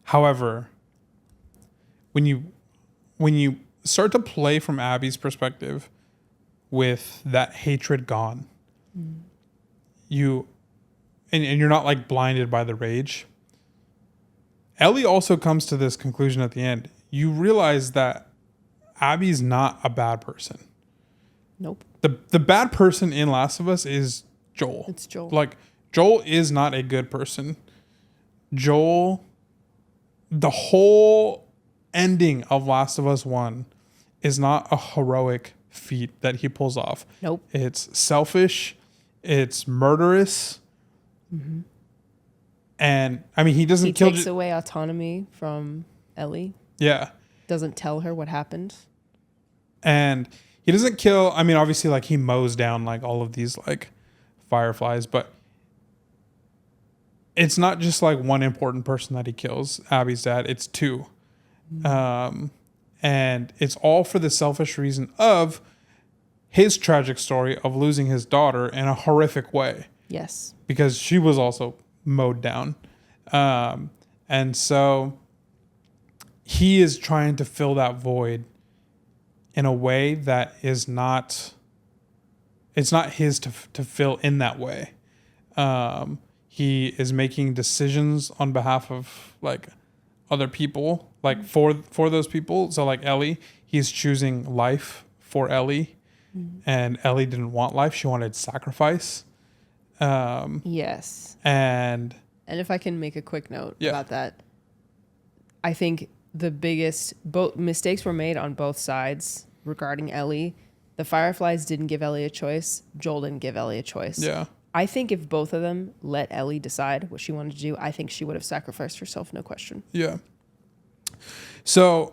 However, when you start to play from Abby's perspective with that hatred gone, and you're not like blinded by the rage. Ellie also comes to this conclusion at the end. You realize that Abby's not a bad person. Nope. The bad person in Last of Us is Joel. It's Joel. Like Joel is not a good person. Joel, the whole ending of Last of Us 1 is not a heroic feat that he pulls off. Nope. It's selfish. It's murderous. Mm-hmm. And I mean, he takes away autonomy from Ellie. Yeah. Doesn't tell her what happened. And he doesn't kill. I mean, obviously, like he mows down like all of these like fireflies, but it's not just like one important person that he kills, Abby's dad. It's two. And it's all for the selfish reason of his tragic story of losing his daughter in a horrific way. Yes. Because she was also mowed down. And so he is trying to fill that void in a way that is not, it's not his to fill in that way. He is making decisions on behalf of like other people, like for those people. So like Ellie, he's choosing life for Ellie, and Ellie didn't want life; she wanted sacrifice. Yes. And if I can make a quick note about that, I think the biggest mistakes were made on both sides regarding Ellie. The Fireflies didn't give Ellie a choice. Joel didn't give Ellie a choice. Yeah. I think if both of them let Ellie decide what she wanted to do, I think she would have sacrificed herself, no question. Yeah. So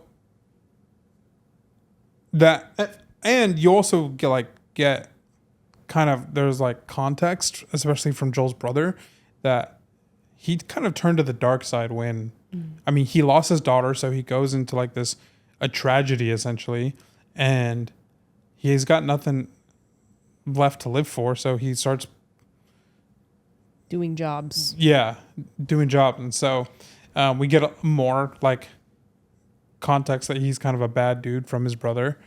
that, and you also get kind of, there's like context, especially from Joel's brother, that he kind of turned to the dark side when, I mean, he lost his daughter, so he goes into like a tragedy essentially, and he's got nothing left to live for, so he starts doing jobs. Yeah, doing jobs. And so we get more like context that he's kind of a bad dude from his brother.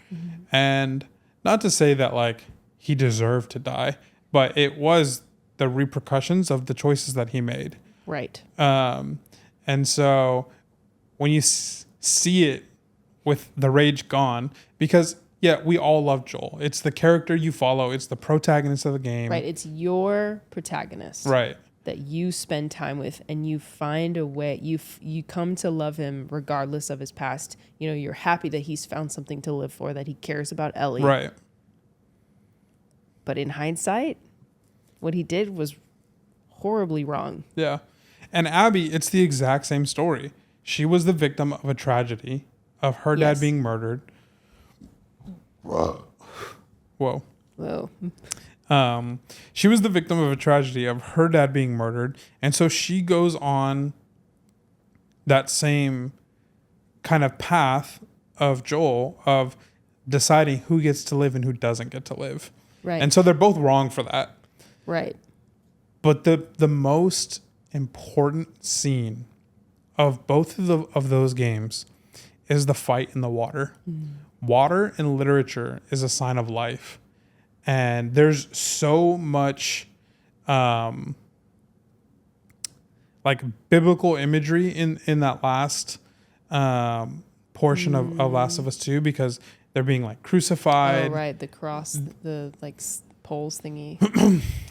And not to say that like he deserved to die, but it was the repercussions of the choices that he made. Right. And so when you see it with the rage gone, because yeah, we all love Joel. It's the character you follow. It's the protagonist of the game. Right. It's your protagonist. Right. That you spend time with, and you find a way, you come to love him regardless of his past. You know, you're happy that he's found something to live for, that he cares about Ellie. Right. But in hindsight, what he did was horribly wrong. Yeah. And Abby, it's the exact same story. She was the victim of a tragedy of her dad being murdered. Whoa. She was the victim of a tragedy of her dad being murdered. And so she goes on that same kind of path of Joel of deciding who gets to live and who doesn't get to live. Right. And so they're both wrong for that. Right. But the most important scene of both of those games is the fight in the water. Water in literature is a sign of life. And there's so much like biblical imagery in that last portion of Last of Us 2, because they're being like crucified. Oh, right. The cross, the like poles thingy.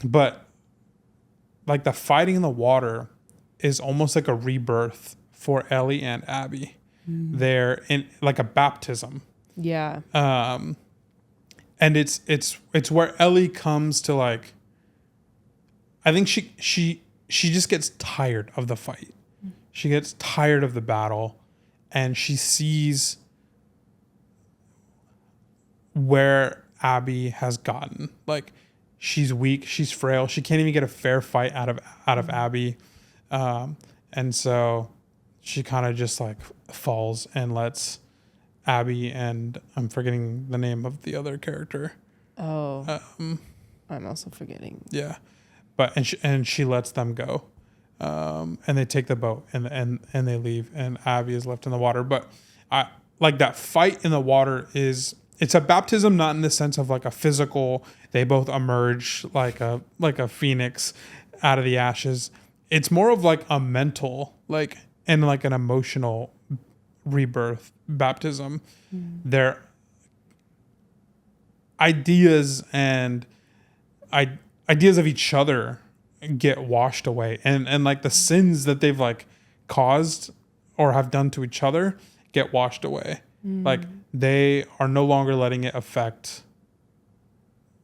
But like the fighting in the water is almost like a rebirth for Ellie and Abby. They're in like a baptism. Yeah. And it's where Ellie comes to like, I think she just gets tired of the fight. She gets tired of the battle, and she sees where Abby has gotten. Like, she's weak, she's frail, she can't even get a fair fight out of Abby. And so she kind of just like falls and lets Abby and I'm forgetting the name of the other character. Oh, I'm also forgetting. Yeah, but and she lets them go, and they take the boat and they leave, and Abby is left in the water. But I like that fight in the water it's a baptism, not in the sense of like a physical. They both emerge like a phoenix out of the ashes. It's more of like a mental and like an emotional rebirth baptism. Their ideas and ideas of each other get washed away, and like the sins that they've like caused or have done to each other get washed away. Like they are no longer letting it affect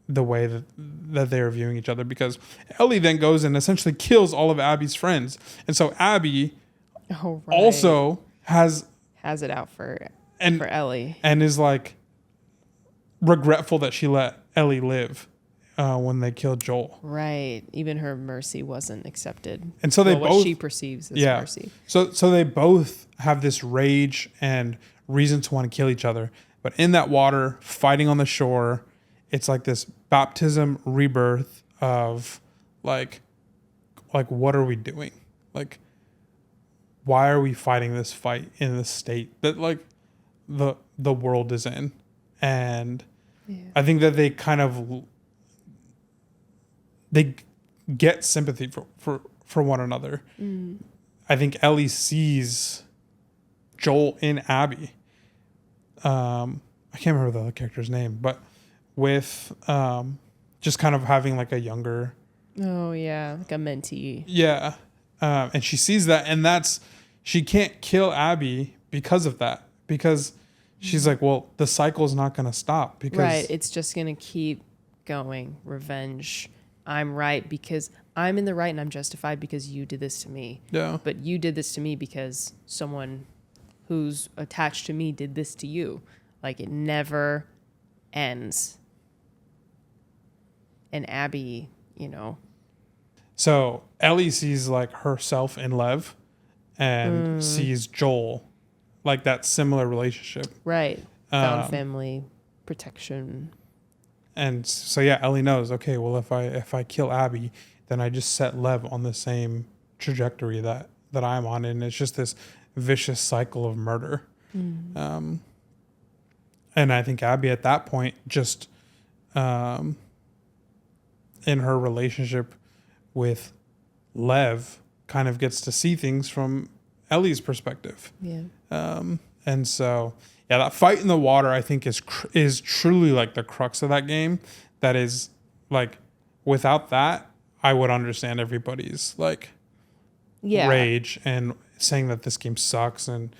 the way that they are viewing each other, because Ellie then goes and essentially kills all of Abby's friends, and so Abby also has it out for Ellie, and is like regretful that she let Ellie live, when they killed Joel. Right. Even her mercy wasn't accepted. And so they both, what she perceives as mercy. So they both have this rage and reason to want to kill each other. But in that water, fighting on the shore, it's like this baptism rebirth of like what are we doing? Like, why are we fighting this fight in the state that like the world is in? And I think that they kind of they get sympathy for one another. I think Ellie sees Joel in Abby. I can't remember the other character's name, but with just kind of having like a younger. Oh yeah, like a mentee. Yeah, and she sees that, and she can't kill Abby because of that, because she's like, well, the cycle's not going to stop because right, it's just going to keep going. Revenge. I'm right because I'm in the right and I'm justified because you did this to me. Yeah. But you did this to me because someone who's attached to me did this to you. Like, it never ends. And Abby, So Ellie sees like herself in Lev and sees Joel, like that similar relationship. Right. Found family, protection. And so yeah, Ellie knows, okay, well if I kill Abby, then I just set Lev on the same trajectory that I'm on, and it's just this vicious cycle of murder. And I think Abby at that point just in her relationship with Lev kind of gets to see things from Ellie's perspective. Yeah. And so yeah, that fight in the water I think is truly like the crux of that game. That is like, without that, I would understand everybody's like rage and saying that this game sucks and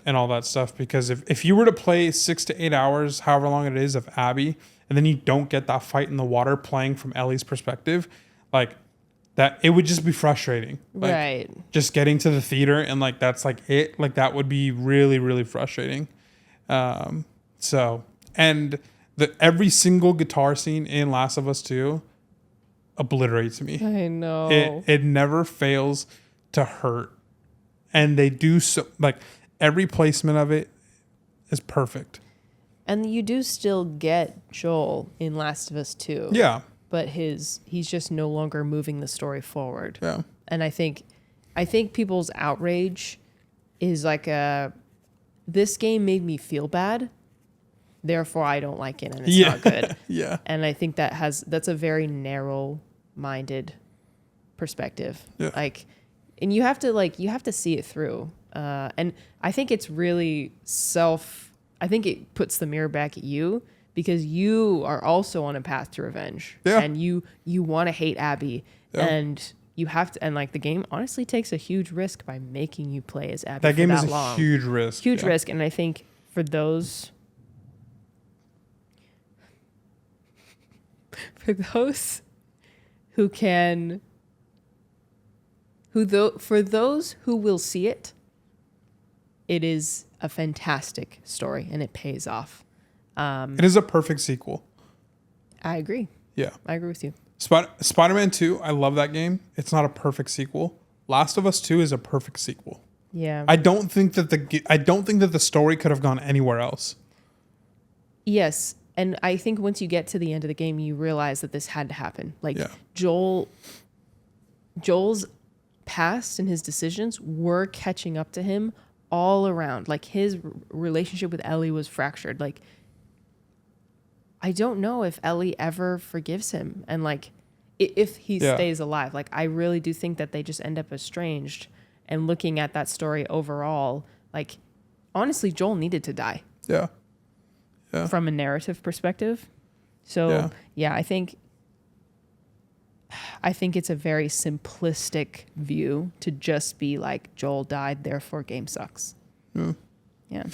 all that stuff. Because if you were to play 6 to 8 hours, however long it is, of Abby, and then you don't get that fight in the water playing from Ellie's perspective, like that, it would just be frustrating. Like, right. Just getting to the theater and like that's like it. Like that would be really, really frustrating. So, and every single guitar scene in Last of Us 2 obliterates me. I know. It never fails to hurt. And they do so, like every placement of it is perfect. And you do still get Joel in Last of Us 2. Yeah. But he's just no longer moving the story forward. Yeah. And I think people's outrage is like this game made me feel bad, therefore I don't like it and it's not good. Yeah. And I think that's a very narrow-minded perspective. Yeah. Like, and you have to see it through. And I think it's really I think it puts the mirror back at you, because you are also on a path to revenge. Yeah. And you want to hate Abby. Yeah. And you have to, and like the game honestly takes a huge risk by making you play as Abby. That game is long. a huge risk. Huge risk. And I think for those who can, for those who will see it, it is a fantastic story and it pays off. It is a perfect sequel. I agree. Yeah. I agree with you. Spider-Man 2, I love that game. It's not a perfect sequel. Last of Us 2 is a perfect sequel. Yeah. I don't think that the story could have gone anywhere else. Yes. And I think once you get to the end of the game, you realize that this had to happen. Like, yeah. Joel's past and his decisions were catching up to him all around. Like, his relationship with Ellie was fractured. Like, I don't know if Ellie ever forgives him. And like, if he stays alive, like, I really do think that they just end up estranged. And looking at that story overall, like, honestly, Joel needed to die. Yeah. Yeah. From a narrative perspective. So yeah, I think it's a very simplistic view to just be like, Joel died, therefore game sucks. Yeah. Yeah.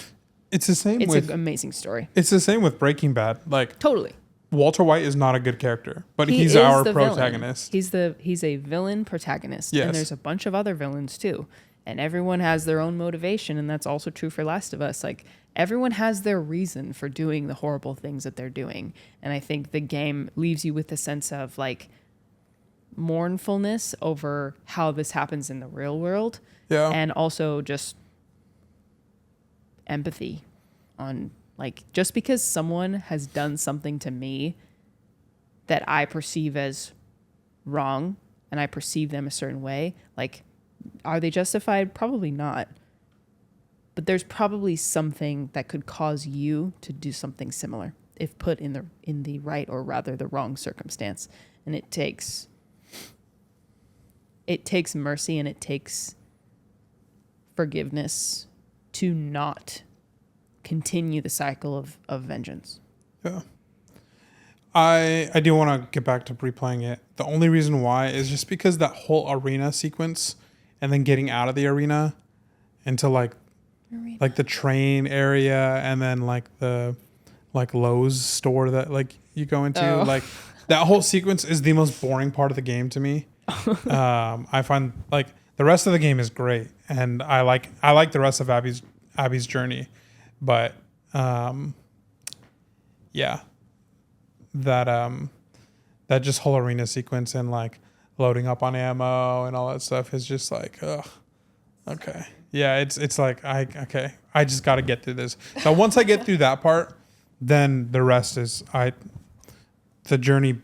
It's the same It's an amazing story. It's the same with Breaking Bad. Like, totally. Walter White is not a good character, but he's our protagonist. Villain. He's a villain protagonist. Yes. And there's a bunch of other villains too. And everyone has their own motivation, and that's also true for Last of Us. Like, everyone has their reason for doing the horrible things that they're doing. And I think the game leaves you with a sense of like mournfulness over how this happens in the real world. Yeah. And also just empathy on like, just because someone has done something to me that I perceive as wrong and I perceive them a certain way, like, are they justified? Probably not. But there's probably something that could cause you to do something similar if put in the right, or rather the wrong circumstance. And it takes mercy and it takes forgiveness to not continue the cycle of vengeance. Yeah. I do want to get back to replaying it. The only reason why is just because that whole arena sequence and then getting out of the arena into like the train area and then like the like Lowe's store that like you go into, like that whole sequence is the most boring part of the game to me. I find like the rest of the game is great and I like the rest of Abby's journey, but yeah, that just whole arena sequence and like loading up on ammo and all that stuff is just like, ugh, okay. Yeah, it's like I just got to get through this. Now once I get through that part, then the rest is the journey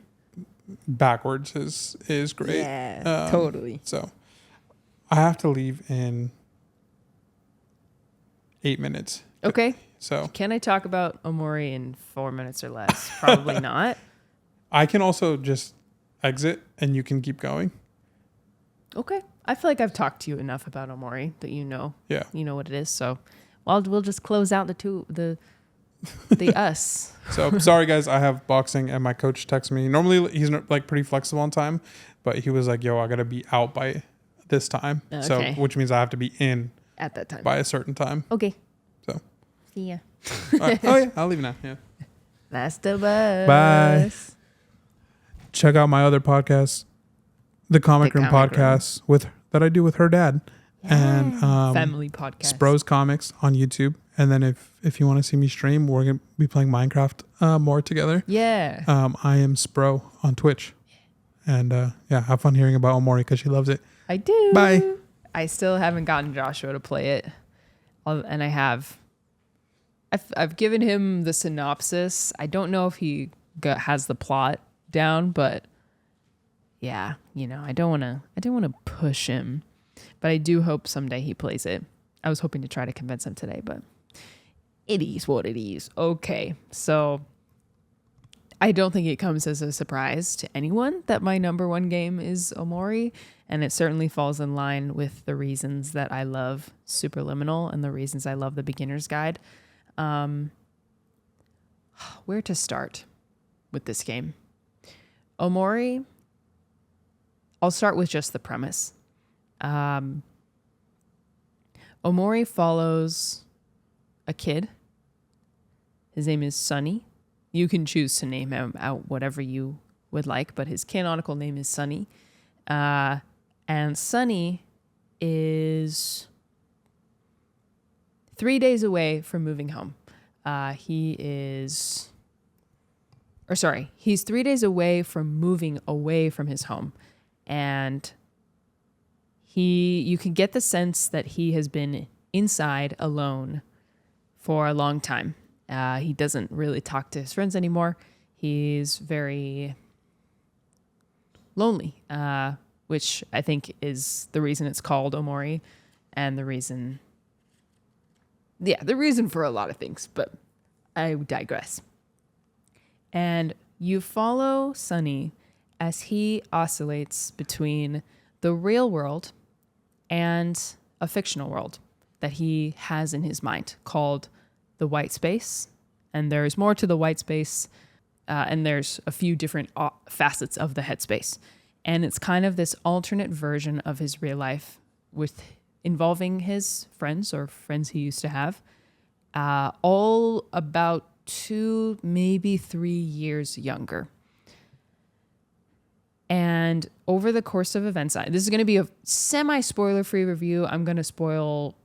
backwards is great. Yeah, totally. So I have to leave in 8 minutes. Okay. So can I talk about Omori in 4 minutes or less? Probably not. I can also just exit and you can keep going. Okay. I feel like I've talked to you enough about Omori that you know what it is. So we'll just close out the us. So sorry guys, I have boxing and my coach texted me. Normally he's like pretty flexible on time, but he was like, yo, I got to be out by this time. Okay. So which means I have to be in at that time by a certain time. Okay. So see ya. Right. Oh yeah, I'll leave now. Yeah. Last of Us. Bye. Check out my other podcast, the Comic Room podcast that I do with her dad, and family podcast, Spro's Comics on YouTube. And then if you want to see me stream, we're gonna be playing Minecraft more together. Yeah. I am Spro on Twitch, and have fun hearing about Omori because she loves it. I do. Bye. I still haven't gotten Joshua to play it, and I have. I've given him the synopsis. I don't know if he has the plot down, but yeah, I don't want to push him, but I do hope someday he plays it. I was hoping to try to convince him today, but it is what it is. Okay, so I don't think it comes as a surprise to anyone that my number one game is Omori, and it certainly falls in line with the reasons that I love Superliminal and the reasons I love the Beginner's Guide. Where to start with this game? Omori, I'll start with just the premise. Omori follows a kid. His name is Sunny. You can choose to name him out whatever you would like, but his canonical name is Sunny. And Sunny is 3 days away from moving home. He's 3 days away from moving away from his home. And you can get the sense that he has been inside alone for a long time. He doesn't really talk to his friends anymore. He's very lonely, which I think is the reason it's called Omori, and the reason for a lot of things, but I digress. And you follow Sunny as he oscillates between the real world and a fictional world that he has in his mind called the white space. And there's more to the white space, and there's a few different facets of the headspace. And it's kind of this alternate version of his real life involving his friends or friends he used to have, all about 2, maybe 3 years younger. And over the course of events, this is going to be a semi-spoiler-free review. I'm going to spoil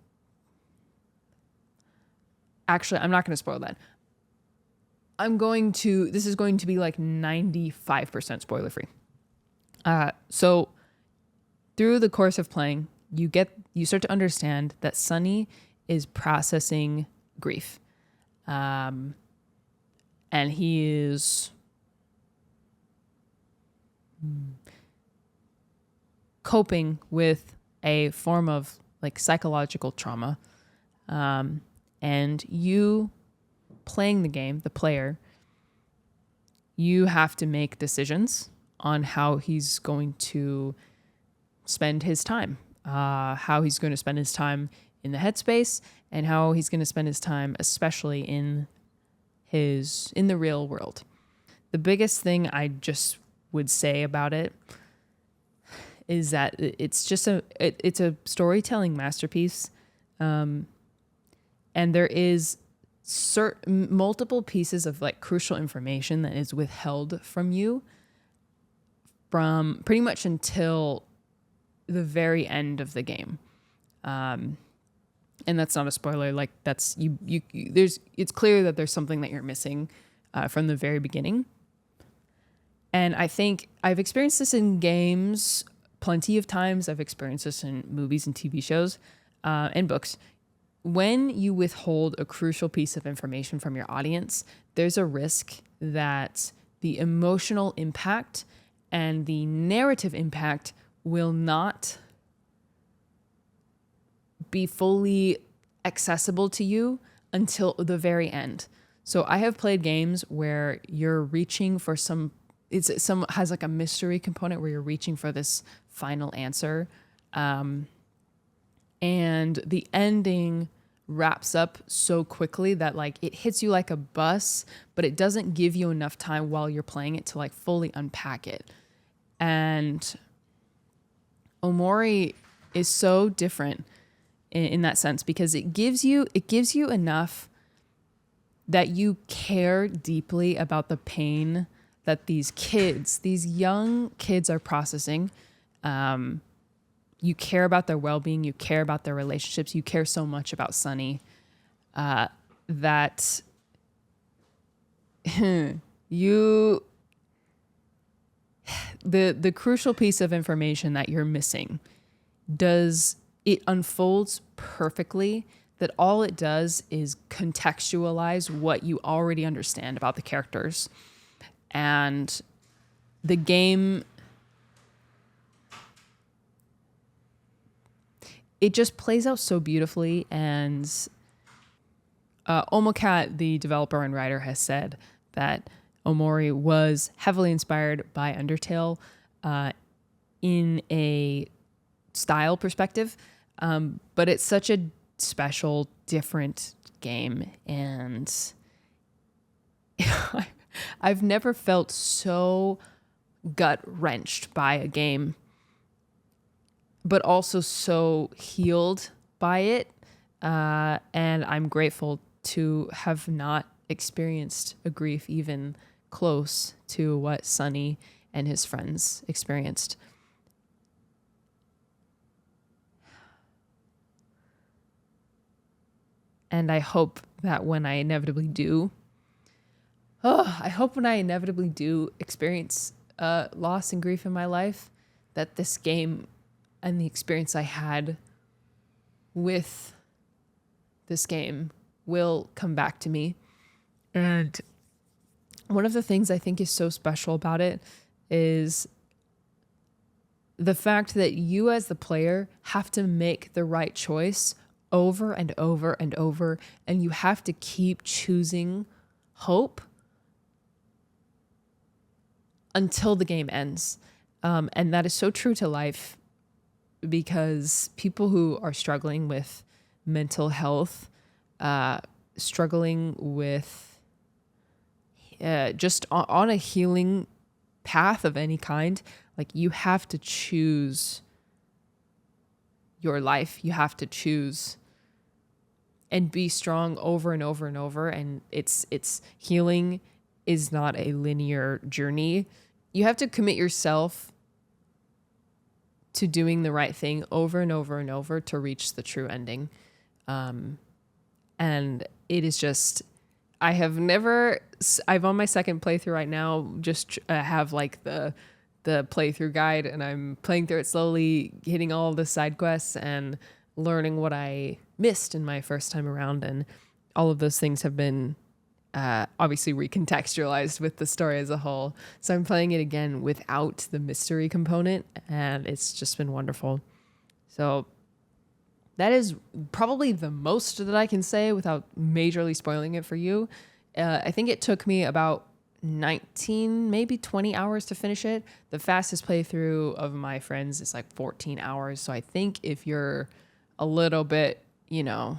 actually, I'm not going to spoil that. This is going to be like 95% spoiler free. So through the course of playing, you start to understand that Sunny is processing grief. And he is coping with a form of like psychological trauma. And you playing the game, the player, you have to make decisions on how he's going to spend his time, how he's going to spend his time in the headspace, and how he's going to spend his time, especially in the real world. The biggest thing I just would say about it is that it's a storytelling masterpiece, and there is multiple pieces of like crucial information that is withheld from you from pretty much until the very end of the game. And that's not a spoiler. Like that's it's clear that there's something that you're missing from the very beginning. And I think I've experienced this in games plenty of times. I've experienced this in movies and TV shows and books. When you withhold a crucial piece of information from your audience, there's a risk that the emotional impact and the narrative impact will not be fully accessible to you until the very end. So I have played games where you're reaching for has like a mystery component where you're reaching for this final answer. And the ending wraps up so quickly that like it hits you like a bus, but it doesn't give you enough time while you're playing it to like fully unpack it. And Omori is so different in that sense because it gives you enough that you care deeply about the pain that these young kids are processing. You care about their well-being, you care about their relationships, you care so much about Sunny that the crucial piece of information that you're missing it unfolds perfectly, that all it does is contextualize what you already understand about the characters. And the game, it just plays out so beautifully. And Omocat, the developer and writer, has said that Omori was heavily inspired by Undertale in a style perspective, but it's such a special, different game, and I've never felt so gut-wrenched by a game, but also so healed by it, and I'm grateful to have not experienced a grief even close to what Sunny and his friends experienced. And I hope that when I inevitably do experience loss and grief in my life, that this game and the experience I had with this game will come back to me. And one of the things I think is so special about it is the fact that you as the player have to make the right choice over and over and over, and you have to keep choosing hope until the game ends. And that is so true to life, because people who are struggling with mental health, struggling with just on a healing path of any kind, like you have to choose your life. You have to choose and be strong over and over and over. And it's healing is not a linear journey. You have to commit yourself to doing the right thing over and over and over to reach the true ending. And it is just, I'm on my second playthrough right now, just have like the playthrough guide, and I'm playing through it slowly, hitting all the side quests and learning what I missed in my first time around. And all of those things have been obviously recontextualized with the story as a whole. So I'm playing it again without the mystery component, and it's just been wonderful. So that is probably the most that I can say without majorly spoiling it for you. I think it took me about 19, maybe 20 hours to finish it. The fastest playthrough of my friends is like 14 hours. So I think if you're a little bit, you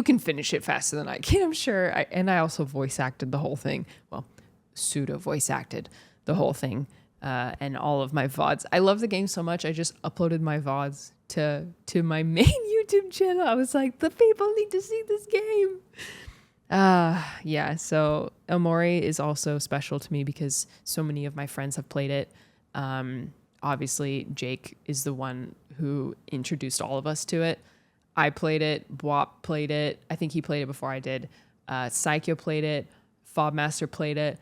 can finish it faster than I can, I'm sure. I also voice acted the whole thing. Well, pseudo voice acted the whole thing. And all of my VODs. I love the game so much, I just uploaded my VODs to my main YouTube channel. I was like, the people need to see this game. Yeah, so Omori is also special to me because so many of my friends have played it. Obviously, Jake is the one who introduced all of us to it. I played it, Bwop played it. I think he played it before I did. Psycho played it, Fobmaster played it.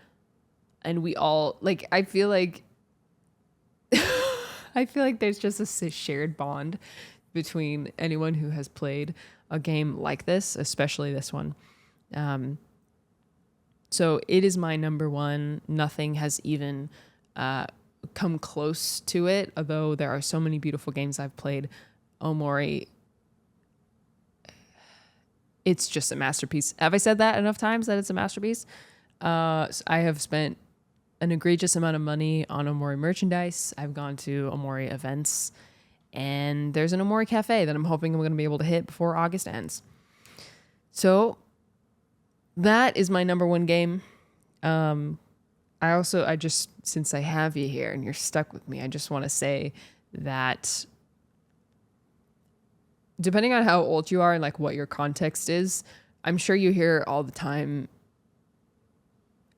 And we all, like, I feel like there's just a shared bond between anyone who has played a game like this, especially this one. So it is my number one. Nothing has even come close to it, although there are so many beautiful games I've played. Omori, it's just a masterpiece. Have I said that enough times that it's a masterpiece? I have spent an egregious amount of money on Omori merchandise. I've gone to Omori events, and there's an Omori cafe that I'm hoping I'm going to be able to hit before August ends. So that is my number one game. I just, since I have you here and you're stuck with me, I just want to say that depending on how old you are and like what your context is, I'm sure you hear all the time.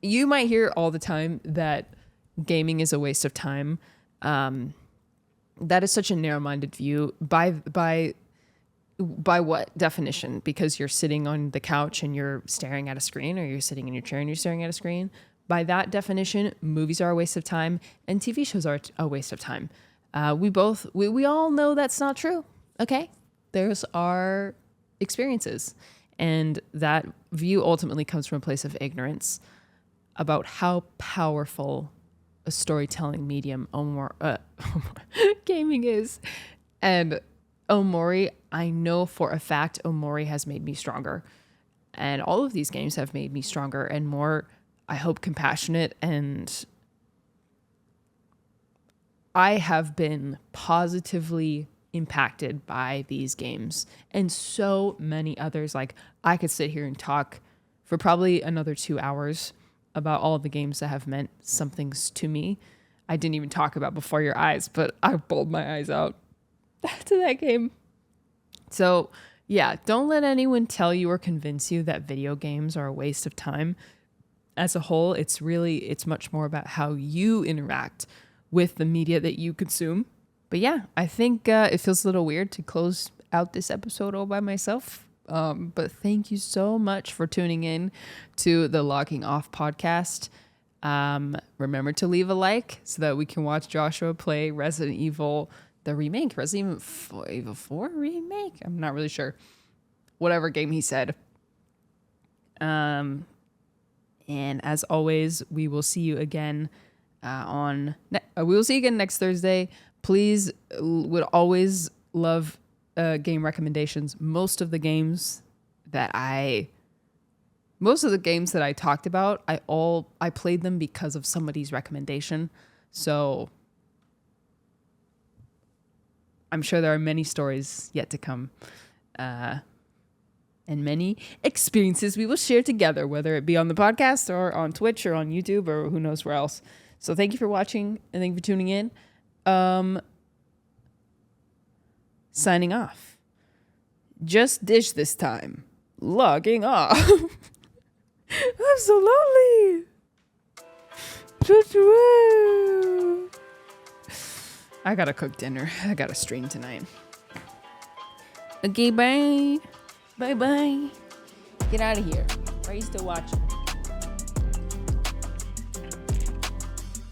You might hear all the time that gaming is a waste of time. That is such a narrow-minded view. By what definition? Because you're sitting on the couch and you're staring at a screen, or you're sitting in your chair and you're staring at a screen. By that definition, movies are a waste of time and TV shows are a waste of time. We all know that's not true. Okay, there's our experiences, and that view ultimately comes from a place of ignorance about how powerful a storytelling medium gaming is. And Omori, I know for a fact Omori has made me stronger. And all of these games have made me stronger and more, I hope, compassionate. And I have been positively impacted by these games and so many others. Like, I could sit here and talk for probably another 2 hours about all of the games that have meant something to me. I didn't even talk about Before Your Eyes, but I bawled my eyes out to that game. So yeah, don't let anyone tell you or convince you that video games are a waste of time. As a whole, it's much more about how you interact with the media that you consume. But yeah, I think it feels a little weird to close out this episode all by myself. But thank you so much for tuning in to the Logging Off podcast. Remember to leave a like so that we can watch Joshua play Resident Evil, the remake, Resident Evil 4 remake. I'm not really sure. Whatever game he said. And as always, we will see you again next Thursday. Please, would always love game recommendations. Most of the games that I talked about, I played them because of somebody's recommendation. So I'm sure there are many stories yet to come, and many experiences we will share together, whether it be on the podcast or on Twitch or on YouTube or who knows where else. So thank you for watching and thank you for tuning in. Signing off. Just Dish this time. Logging off. I'm so lonely. I gotta cook dinner. I gotta stream tonight. Okay, bye. Bye. Get out of here. Why are you still watching?